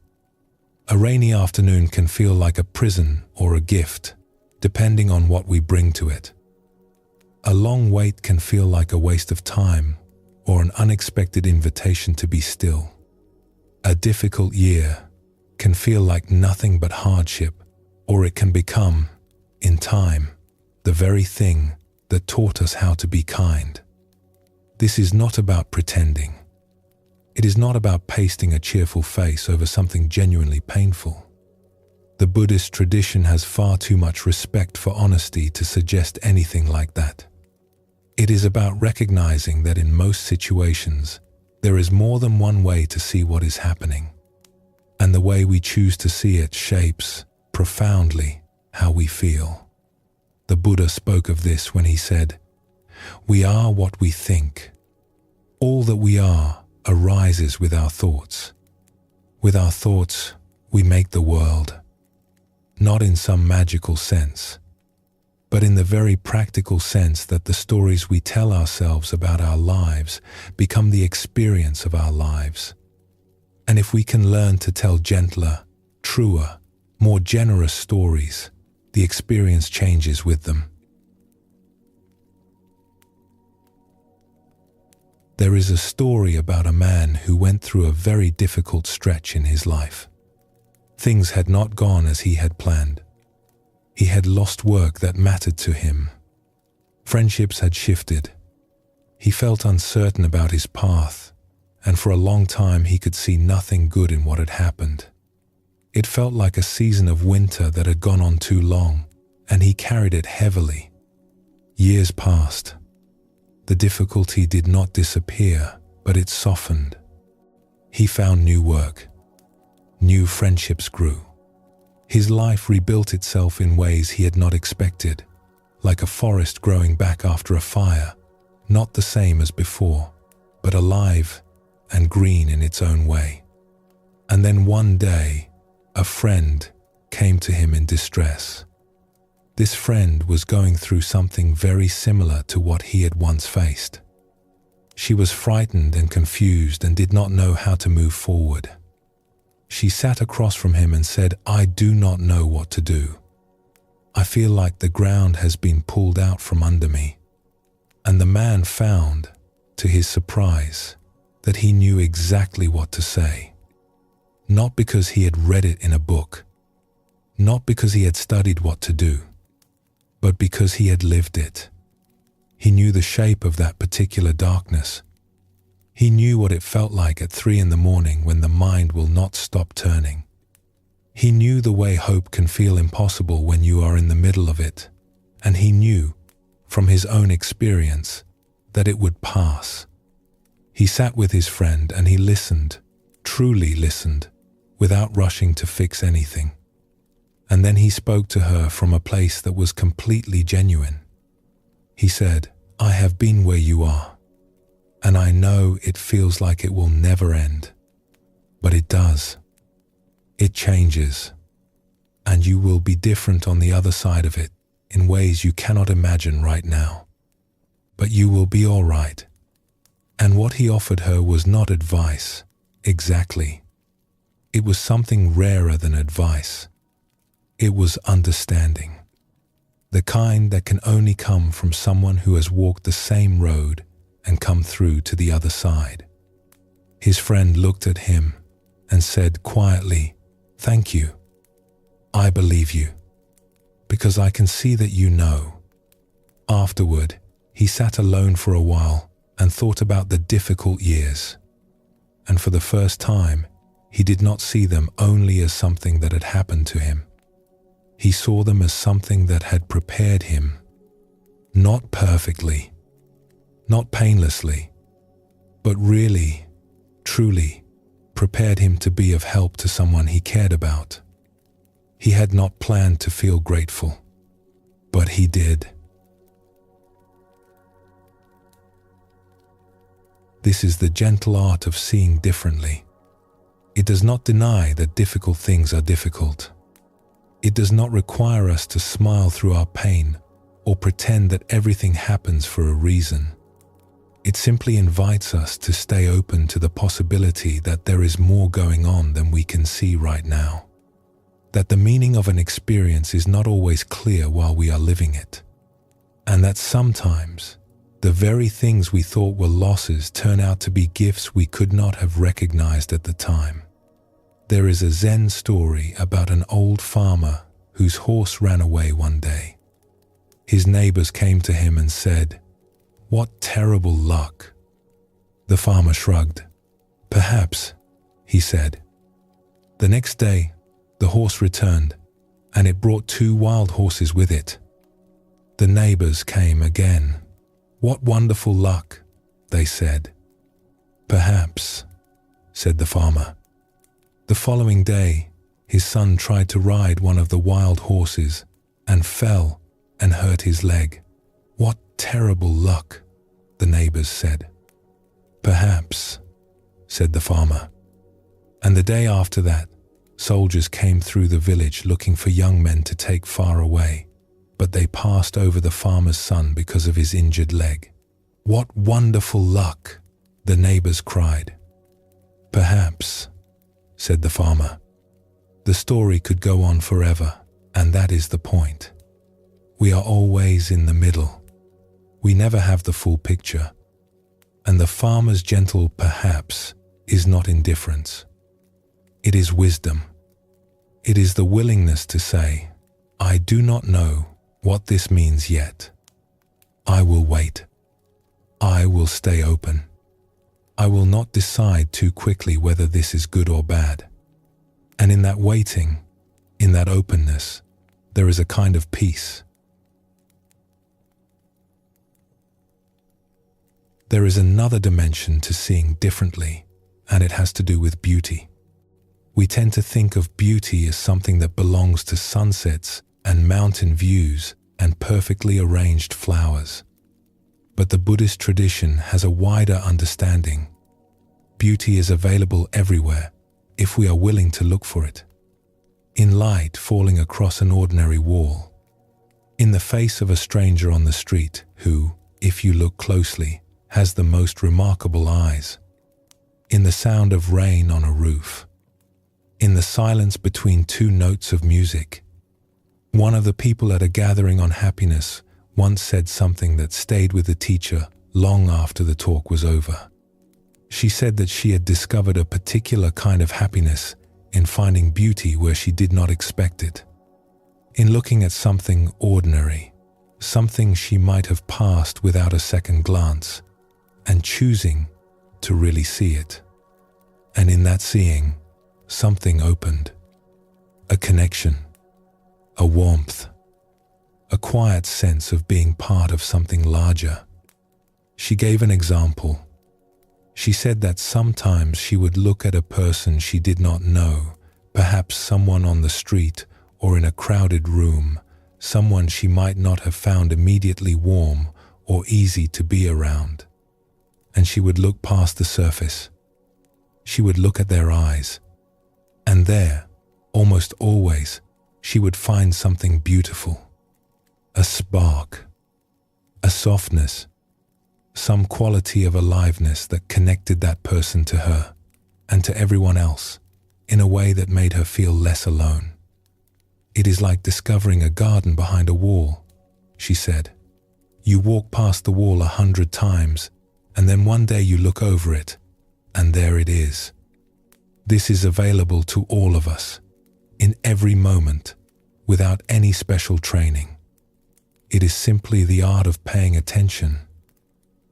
A rainy afternoon can feel like a prison or a gift, depending on what we bring to it. A long wait can feel like a waste of time or an unexpected invitation to be still. A difficult year can feel like nothing but hardship, or it can become, in time, the very thing that taught us how to be kind. This is not about pretending. It is not about pasting a cheerful face over something genuinely painful. The Buddhist tradition has far too much respect for honesty to suggest anything like that. It is about recognizing that in most situations, there is more than one way to see what is happening, and the way we choose to see it shapes, profoundly, how we feel. The Buddha spoke of this when he said, "We are what we think. All that we are arises with our thoughts. With our thoughts, we make the world." Not in some magical sense, but in the very practical sense that the stories we tell ourselves about our lives become the experience of our lives. And if we can learn to tell gentler, truer, more generous stories, the experience changes with them. There is a story about a man who went through a very difficult stretch in his life. Things had not gone as he had planned. He had lost work that mattered to him. Friendships had shifted. He felt uncertain about his path, and for a long time he could see nothing good in what had happened. It felt like a season of winter that had gone on too long, and he carried it heavily. Years passed. The difficulty did not disappear, but it softened. He found new work. New friendships grew. His life rebuilt itself in ways he had not expected, like a forest growing back after a fire, not the same as before, but alive and green in its own way. And then one day, a friend came to him in distress. This friend was going through something very similar to what he had once faced. She was frightened and confused and did not know how to move forward. She sat across from him and said, "I do not know what to do. I feel like the ground has been pulled out from under me." And the man found, to his surprise, that he knew exactly what to say. Not because he had read it in a book, not because he had studied what to do, but because he had lived it. He knew the shape of that particular darkness. He knew what it felt like at 3 a.m. when the mind will not stop turning. He knew the way hope can feel impossible when you are in the middle of it, and he knew, from his own experience, that it would pass. He sat with his friend and he listened, truly listened, without rushing to fix anything. And then he spoke to her from a place that was completely genuine. He said, "I have been where you are, and I know it feels like it will never end, but it does. It changes, and you will be different on the other side of it in ways you cannot imagine right now. But you will be all right." And what he offered her was not advice, exactly. It was something rarer than advice. It was understanding. The kind that can only come from someone who has walked the same road and come through to the other side. His friend looked at him and said quietly, "Thank you. I believe you, because I can see that you know." Afterward, he sat alone for a while and thought about the difficult years. And for the first time, he did not see them only as something that had happened to him. He saw them as something that had prepared him, not perfectly, not painlessly, but really, truly prepared him to be of help to someone he cared about. He had not planned to feel grateful, but he did. This is the gentle art of seeing differently. It does not deny that difficult things are difficult. It does not require us to smile through our pain or pretend that everything happens for a reason. It simply invites us to stay open to the possibility that there is more going on than we can see right now. That the meaning of an experience is not always clear while we are living it. And that sometimes the very things we thought were losses turn out to be gifts we could not have recognized at the time. There is a Zen story about an old farmer whose horse ran away one day. His neighbors came to him and said, "What terrible luck." The farmer shrugged. "Perhaps," he said. The next day, the horse returned, and it brought 2 wild horses with it. The neighbors came again. "What wonderful luck," they said. "Perhaps," said the farmer. The following day, his son tried to ride one of the wild horses and fell and hurt his leg. "What terrible luck," the neighbors said. "Perhaps," said the farmer. And the day after that, soldiers came through the village looking for young men to take far away, but they passed over the farmer's son because of his injured leg. "What wonderful luck," the neighbors cried. "Perhaps," said the farmer. The story could go on forever, and that is the point. We are always in the middle. We never have the full picture. And the farmer's gentle "perhaps" is not indifference. It is wisdom. It is the willingness to say, "I do not know what this means yet. I will wait. I will stay open. I will not decide too quickly whether this is good or bad." And in that waiting, in that openness, there is a kind of peace. There is another dimension to seeing differently, and it has to do with beauty. We tend to think of beauty as something that belongs to sunsets and mountain views and perfectly arranged flowers. But the Buddhist tradition has a wider understanding. Beauty is available everywhere if we are willing to look for it. In light falling across an ordinary wall, in the face of a stranger on the street who, if you look closely, has the most remarkable eyes, in the sound of rain on a roof, in the silence between two notes of music. One of the people at a gathering on happiness once said something that stayed with the teacher long after the talk was over. She said that she had discovered a particular kind of happiness in finding beauty where she did not expect it, in looking at something ordinary, something she might have passed without a second glance, and choosing to really see it. And in that seeing, something opened. A connection, a warmth, a quiet sense of being part of something larger. She gave an example. She said that sometimes she would look at a person she did not know, perhaps someone on the street or in a crowded room, someone she might not have found immediately warm or easy to be around. And she would look past the surface. She would look at their eyes. And there, almost always, she would find something beautiful. A spark, a softness, some quality of aliveness that connected that person to her and to everyone else in a way that made her feel less alone. It is like discovering a garden behind a wall, she said. You walk past the wall 100 times, and then one day you look over it, and there it is. This is available to all of us, in every moment, without any special training. It is simply the art of paying attention,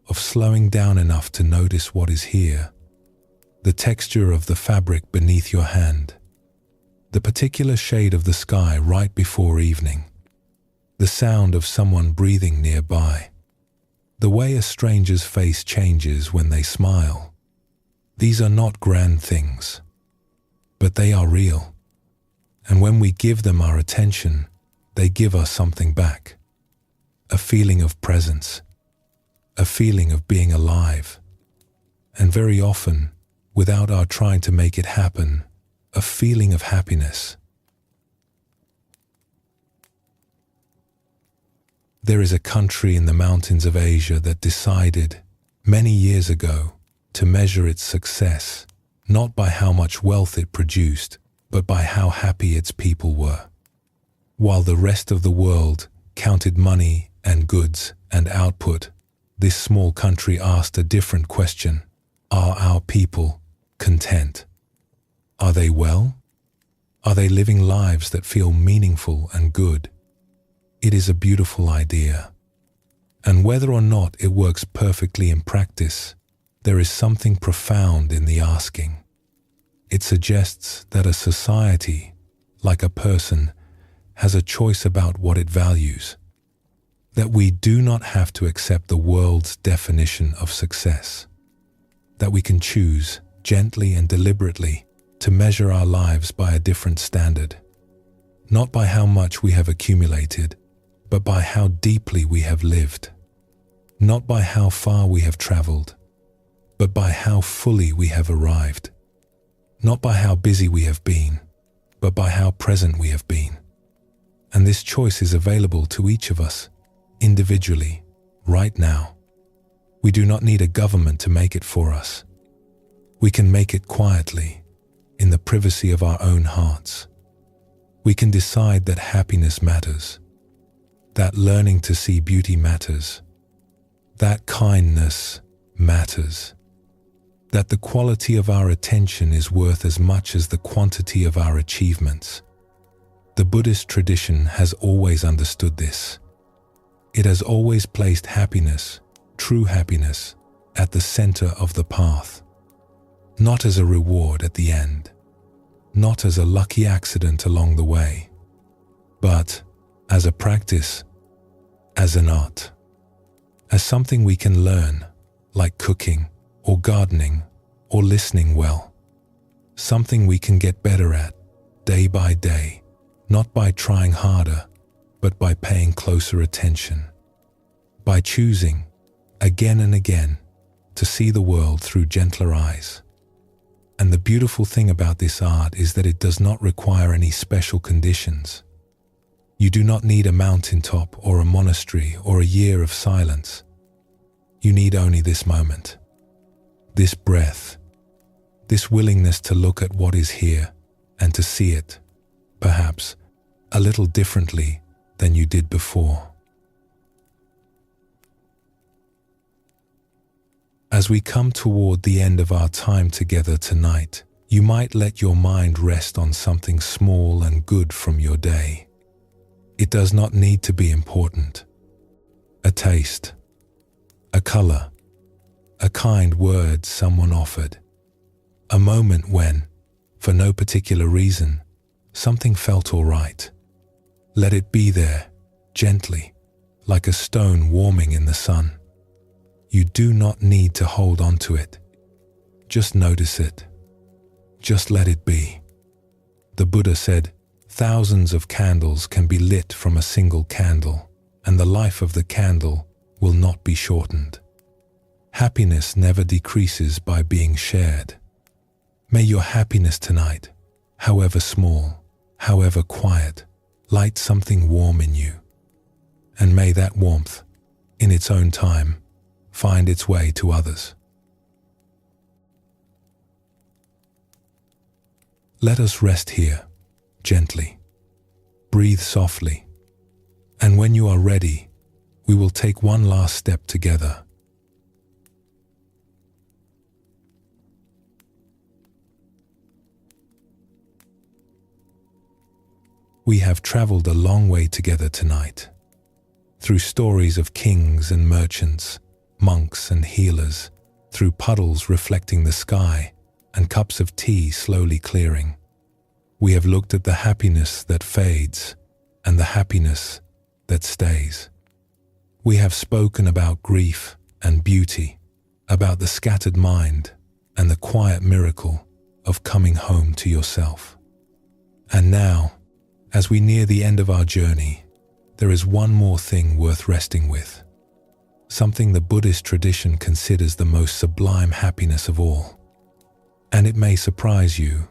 of slowing down enough to notice what is here, the texture of the fabric beneath your hand, the particular shade of the sky right before evening, the sound of someone breathing nearby, the way a stranger's face changes when they smile. These are not grand things, but they are real. And when we give them our attention, they give us something back. A feeling of presence, a feeling of being alive, and very often, without our trying to make it happen, a feeling of happiness. There is a country in the mountains of Asia that decided, many years ago, to measure its success, not by how much wealth it produced, but by how happy its people were. While the rest of the world counted money and goods and output, this small country asked a different question. Are our people content? Are they well? Are they living lives that feel meaningful and good? It is a beautiful idea. And whether or not it works perfectly in practice, there is something profound in the asking. It suggests that a society, like a person, has a choice about what it values. That we do not have to accept the world's definition of success. That we can choose, gently and deliberately, to measure our lives by a different standard. Not by how much we have accumulated, but by how deeply we have lived. Not by how far we have traveled, but by how fully we have arrived. Not by how busy we have been, but by how present we have been. And this choice is available to each of us, individually, right now. We do not need a government to make it for us. We can make it quietly, in the privacy of our own hearts. We can decide that happiness matters, that learning to see beauty matters, that kindness matters, that the quality of our attention is worth as much as the quantity of our achievements. The Buddhist tradition has always understood this. It has always placed happiness, true happiness, at the center of the path, not as a reward at the end, not as a lucky accident along the way, but as a practice, as an art, as something we can learn, like cooking or gardening or listening well, something we can get better at day by day, not by trying harder, but by paying closer attention, by choosing, again and again, to see the world through gentler eyes. And the beautiful thing about this art is that it does not require any special conditions. You do not need a mountaintop or a monastery or a year of silence. You need only this moment, this breath, this willingness to look at what is here and to see it, perhaps, a little differently than you did before. As we come toward the end of our time together tonight, you might let your mind rest on something small and good from your day. It does not need to be important. A taste, a color, a kind word someone offered, a moment when, for no particular reason, something felt all right. Let it be there, gently, like a stone warming in the sun. You do not need to hold on to it. Just notice it. Just let it be. The Buddha said, thousands of candles can be lit from a single candle, and the life of the candle will not be shortened. Happiness never decreases by being shared. May your happiness tonight, however small, however quiet, light something warm in you. And may that warmth, in its own time, find its way to others. Let us rest here, gently. Breathe softly. And when you are ready, we will take one last step together. We have traveled a long way together tonight, through stories of kings and merchants, monks and healers, through puddles reflecting the sky and cups of tea slowly clearing. We have looked at the happiness that fades and the happiness that stays. We have spoken about grief and beauty, about the scattered mind and the quiet miracle of coming home to yourself. And now, as we near the end of our journey, there is one more thing worth resting with. Something the Buddhist tradition considers the most sublime happiness of all. And it may surprise you,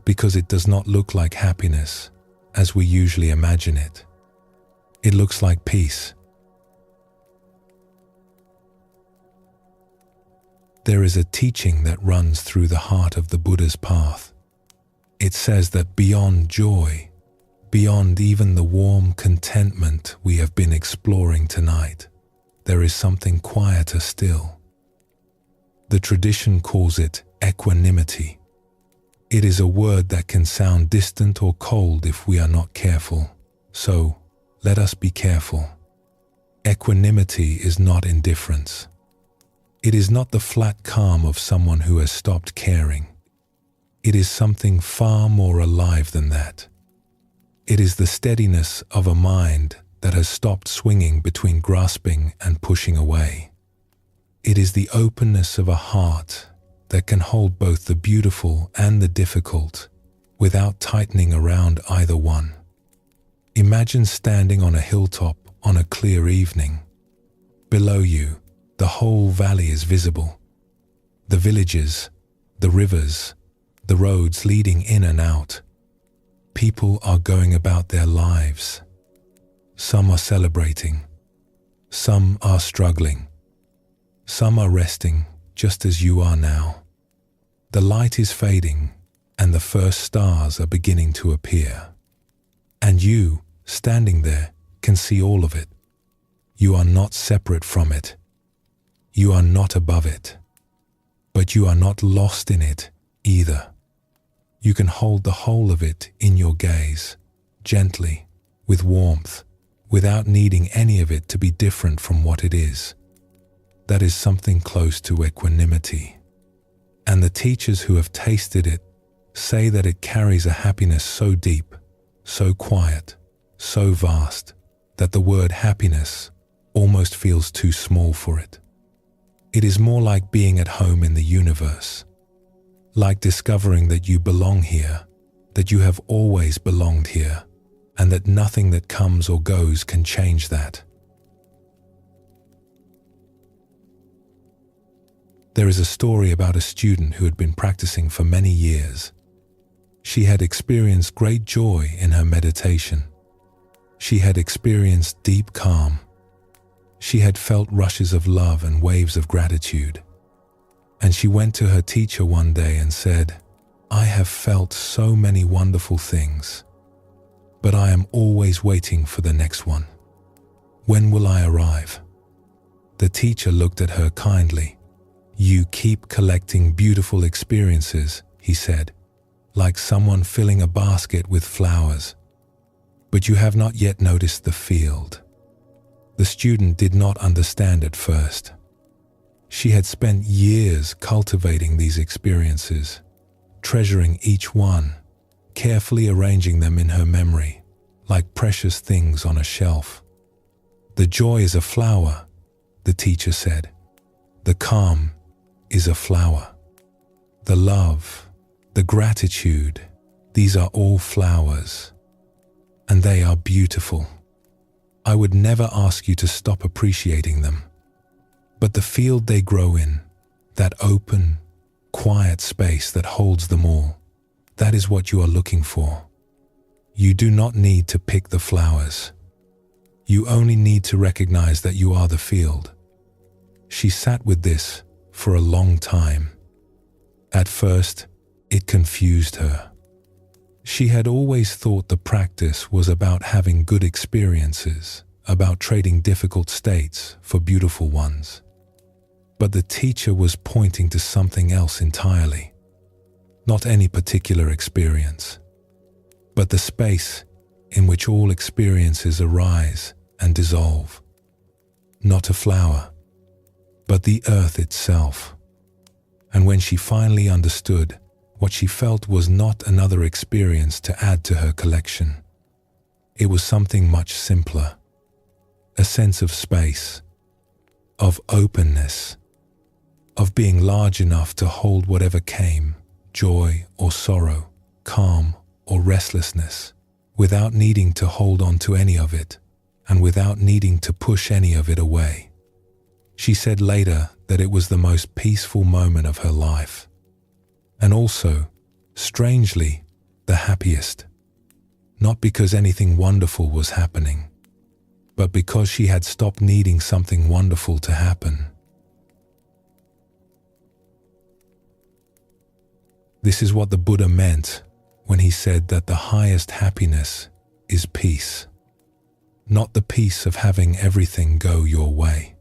because it does not look like happiness as we usually imagine it. It looks like peace. There is a teaching that runs through the heart of the Buddha's path. It says that beyond joy, beyond even the warm contentment we have been exploring tonight, there is something quieter still. The tradition calls it equanimity. It is a word that can sound distant or cold if we are not careful, so let us be careful. Equanimity is not indifference. It is not the flat calm of someone who has stopped caring. It is something far more alive than that. It is the steadiness of a mind that has stopped swinging between grasping and pushing away. It is the openness of a heart that can hold both the beautiful and the difficult without tightening around either one. Imagine standing on a hilltop on a clear evening. Below you, the whole valley is visible. The villages, the rivers, the roads leading in and out. People are going about their lives. Some are celebrating. Some are struggling. Some are resting, just as you are now. The light is fading, and the first stars are beginning to appear. And you, standing there, can see all of it. You are not separate from it. You are not above it. But you are not lost in it either. You can hold the whole of it in your gaze, gently, with warmth, without needing any of it to be different from what it is. That is something close to equanimity. And the teachers who have tasted it say that it carries a happiness so deep, so quiet, so vast, that the word happiness almost feels too small for it. It is more like being at home in the universe, like discovering that you belong here, that you have always belonged here, and that nothing that comes or goes can change that. There is a story about a student who had been practicing for many years. She had experienced great joy in her meditation. She had experienced deep calm. She had felt rushes of love and waves of gratitude. And she went to her teacher one day and said, "I have felt so many wonderful things, but I am always waiting for the next one. When will I arrive?" The teacher looked at her kindly. "You keep collecting beautiful experiences," he said, "like someone filling a basket with flowers. But you have not yet noticed the field." The student did not understand at first. She had spent years cultivating these experiences, treasuring each one, carefully arranging them in her memory, like precious things on a shelf. "The joy is a flower," the teacher said. "The calm is a flower. The love, the gratitude, these are all flowers, and they are beautiful. I would never ask you to stop appreciating them. But the field they grow in, that open, quiet space that holds them all, that is what you are looking for. You do not need to pick the flowers. You only need to recognize that you are the field." She sat with this for a long time. At first, it confused her. She had always thought the practice was about having good experiences, about trading difficult states for beautiful ones. But the teacher was pointing to something else entirely. Not any particular experience, but the space in which all experiences arise and dissolve. Not a flower, but the earth itself. And when she finally understood, what she felt was not another experience to add to her collection. It was something much simpler. A sense of space, of openness, of being large enough to hold whatever came, joy or sorrow, calm or restlessness, without needing to hold on to any of it, and without needing to push any of it away. She said later that it was the most peaceful moment of her life, and also, strangely, the happiest. Not because anything wonderful was happening, but because she had stopped needing something wonderful to happen. This is what the Buddha meant when he said that the highest happiness is peace. Not the peace of having everything go your way.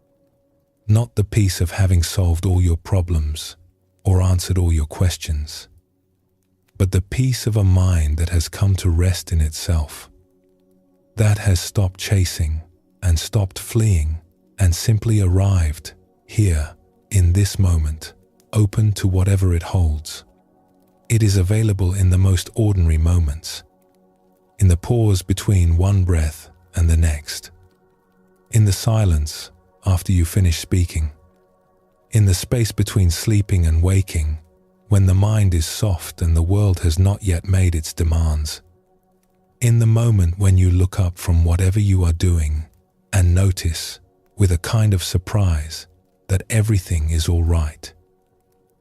Not the peace of having solved all your problems or answered all your questions, but the peace of a mind that has come to rest in itself, that has stopped chasing and stopped fleeing and simply arrived here in this moment, open to whatever it holds. It is available in the most ordinary moments, in the pause between one breath and the next, in the silence after you finish speaking, in the space between sleeping and waking, when the mind is soft and the world has not yet made its demands, in the moment when you look up from whatever you are doing and notice with a kind of surprise that everything is all right,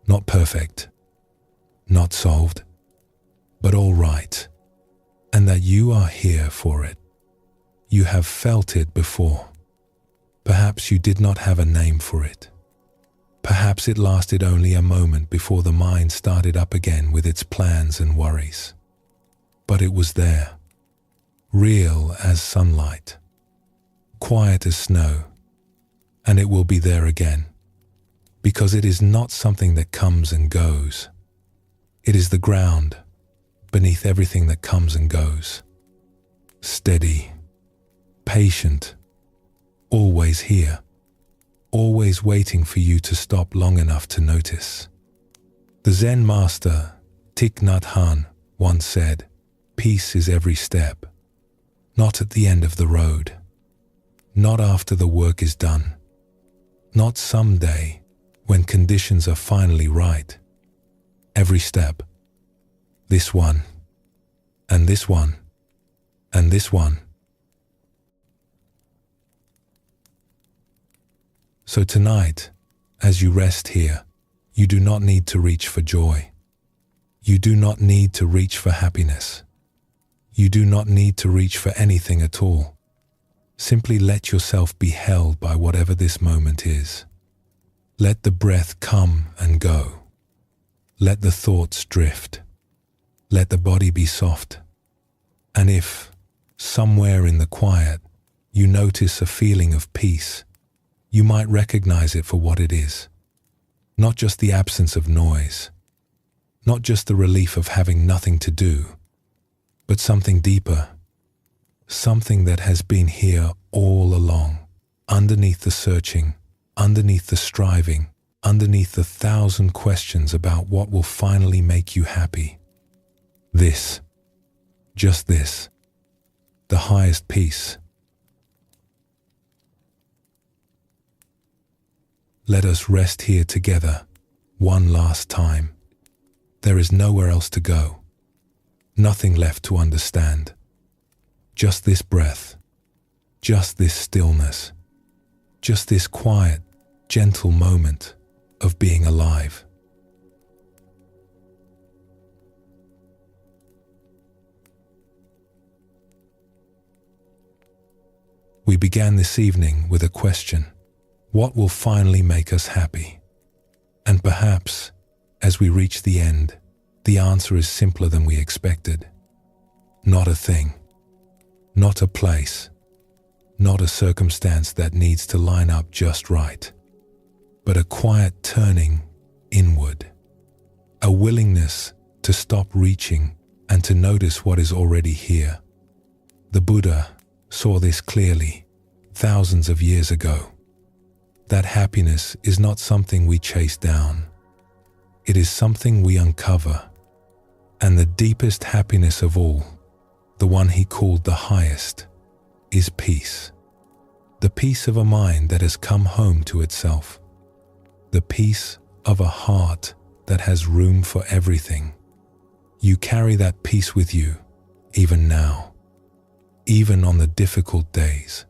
not perfect, not solved, but all right, and that you are here for it. You have felt it before. Perhaps you did not have a name for it. Perhaps it lasted only a moment before the mind started up again with its plans and worries. But it was there, real as sunlight, quiet as snow, and it will be there again, because it is not something that comes and goes. It is the ground beneath everything that comes and goes. Steady, patient, always here, always waiting for you to stop long enough to notice. The Zen master, Thich Nhat Hanh, once said, "Peace is every step, not at the end of the road, not after the work is done, not someday when conditions are finally right. Every step, this one, and this one, and this one. So tonight, as you rest here, you do not need to reach for joy. You do not need to reach for happiness. You do not need to reach for anything at all. Simply let yourself be held by whatever this moment is. Let the breath come and go. Let the thoughts drift. Let the body be soft. And if, somewhere in the quiet, you notice a feeling of peace, you might recognize it for what it is. Not just the absence of noise, not just the relief of having nothing to do, but something deeper, something that has been here all along, underneath the searching, underneath the striving, underneath the 1,000 questions about what will finally make you happy. This, just this, the highest peace. Let us rest here together, one last time. There is nowhere else to go, nothing left to understand. Just this breath, just this stillness, just this quiet, gentle moment of being alive. We began this evening with a question. What will finally make us happy? And perhaps, as we reach the end, the answer is simpler than we expected. Not a thing, not a place, not a circumstance that needs to line up just right, but a quiet turning inward, a willingness to stop reaching and to notice what is already here. The Buddha saw this clearly thousands of years ago. That happiness is not something we chase down. It is something we uncover. And the deepest happiness of all, the one he called the highest, is peace. The peace of a mind that has come home to itself. The peace of a heart that has room for everything. You carry that peace with you, even now, even on the difficult days.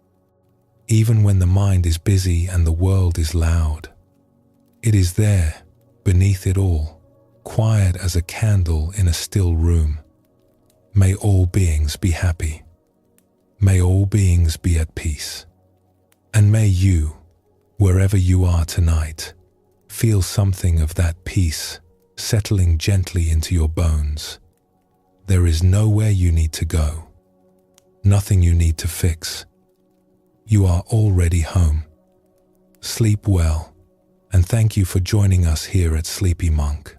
Even when the mind is busy and the world is loud, it is there, beneath it all, quiet as a candle in a still room. May all beings be happy. May all beings be at peace. And may you, wherever you are tonight, feel something of that peace settling gently into your bones. There is nowhere you need to go, nothing you need to fix. You are already home. Sleep well, and thank you for joining us here at Sleepy Monk.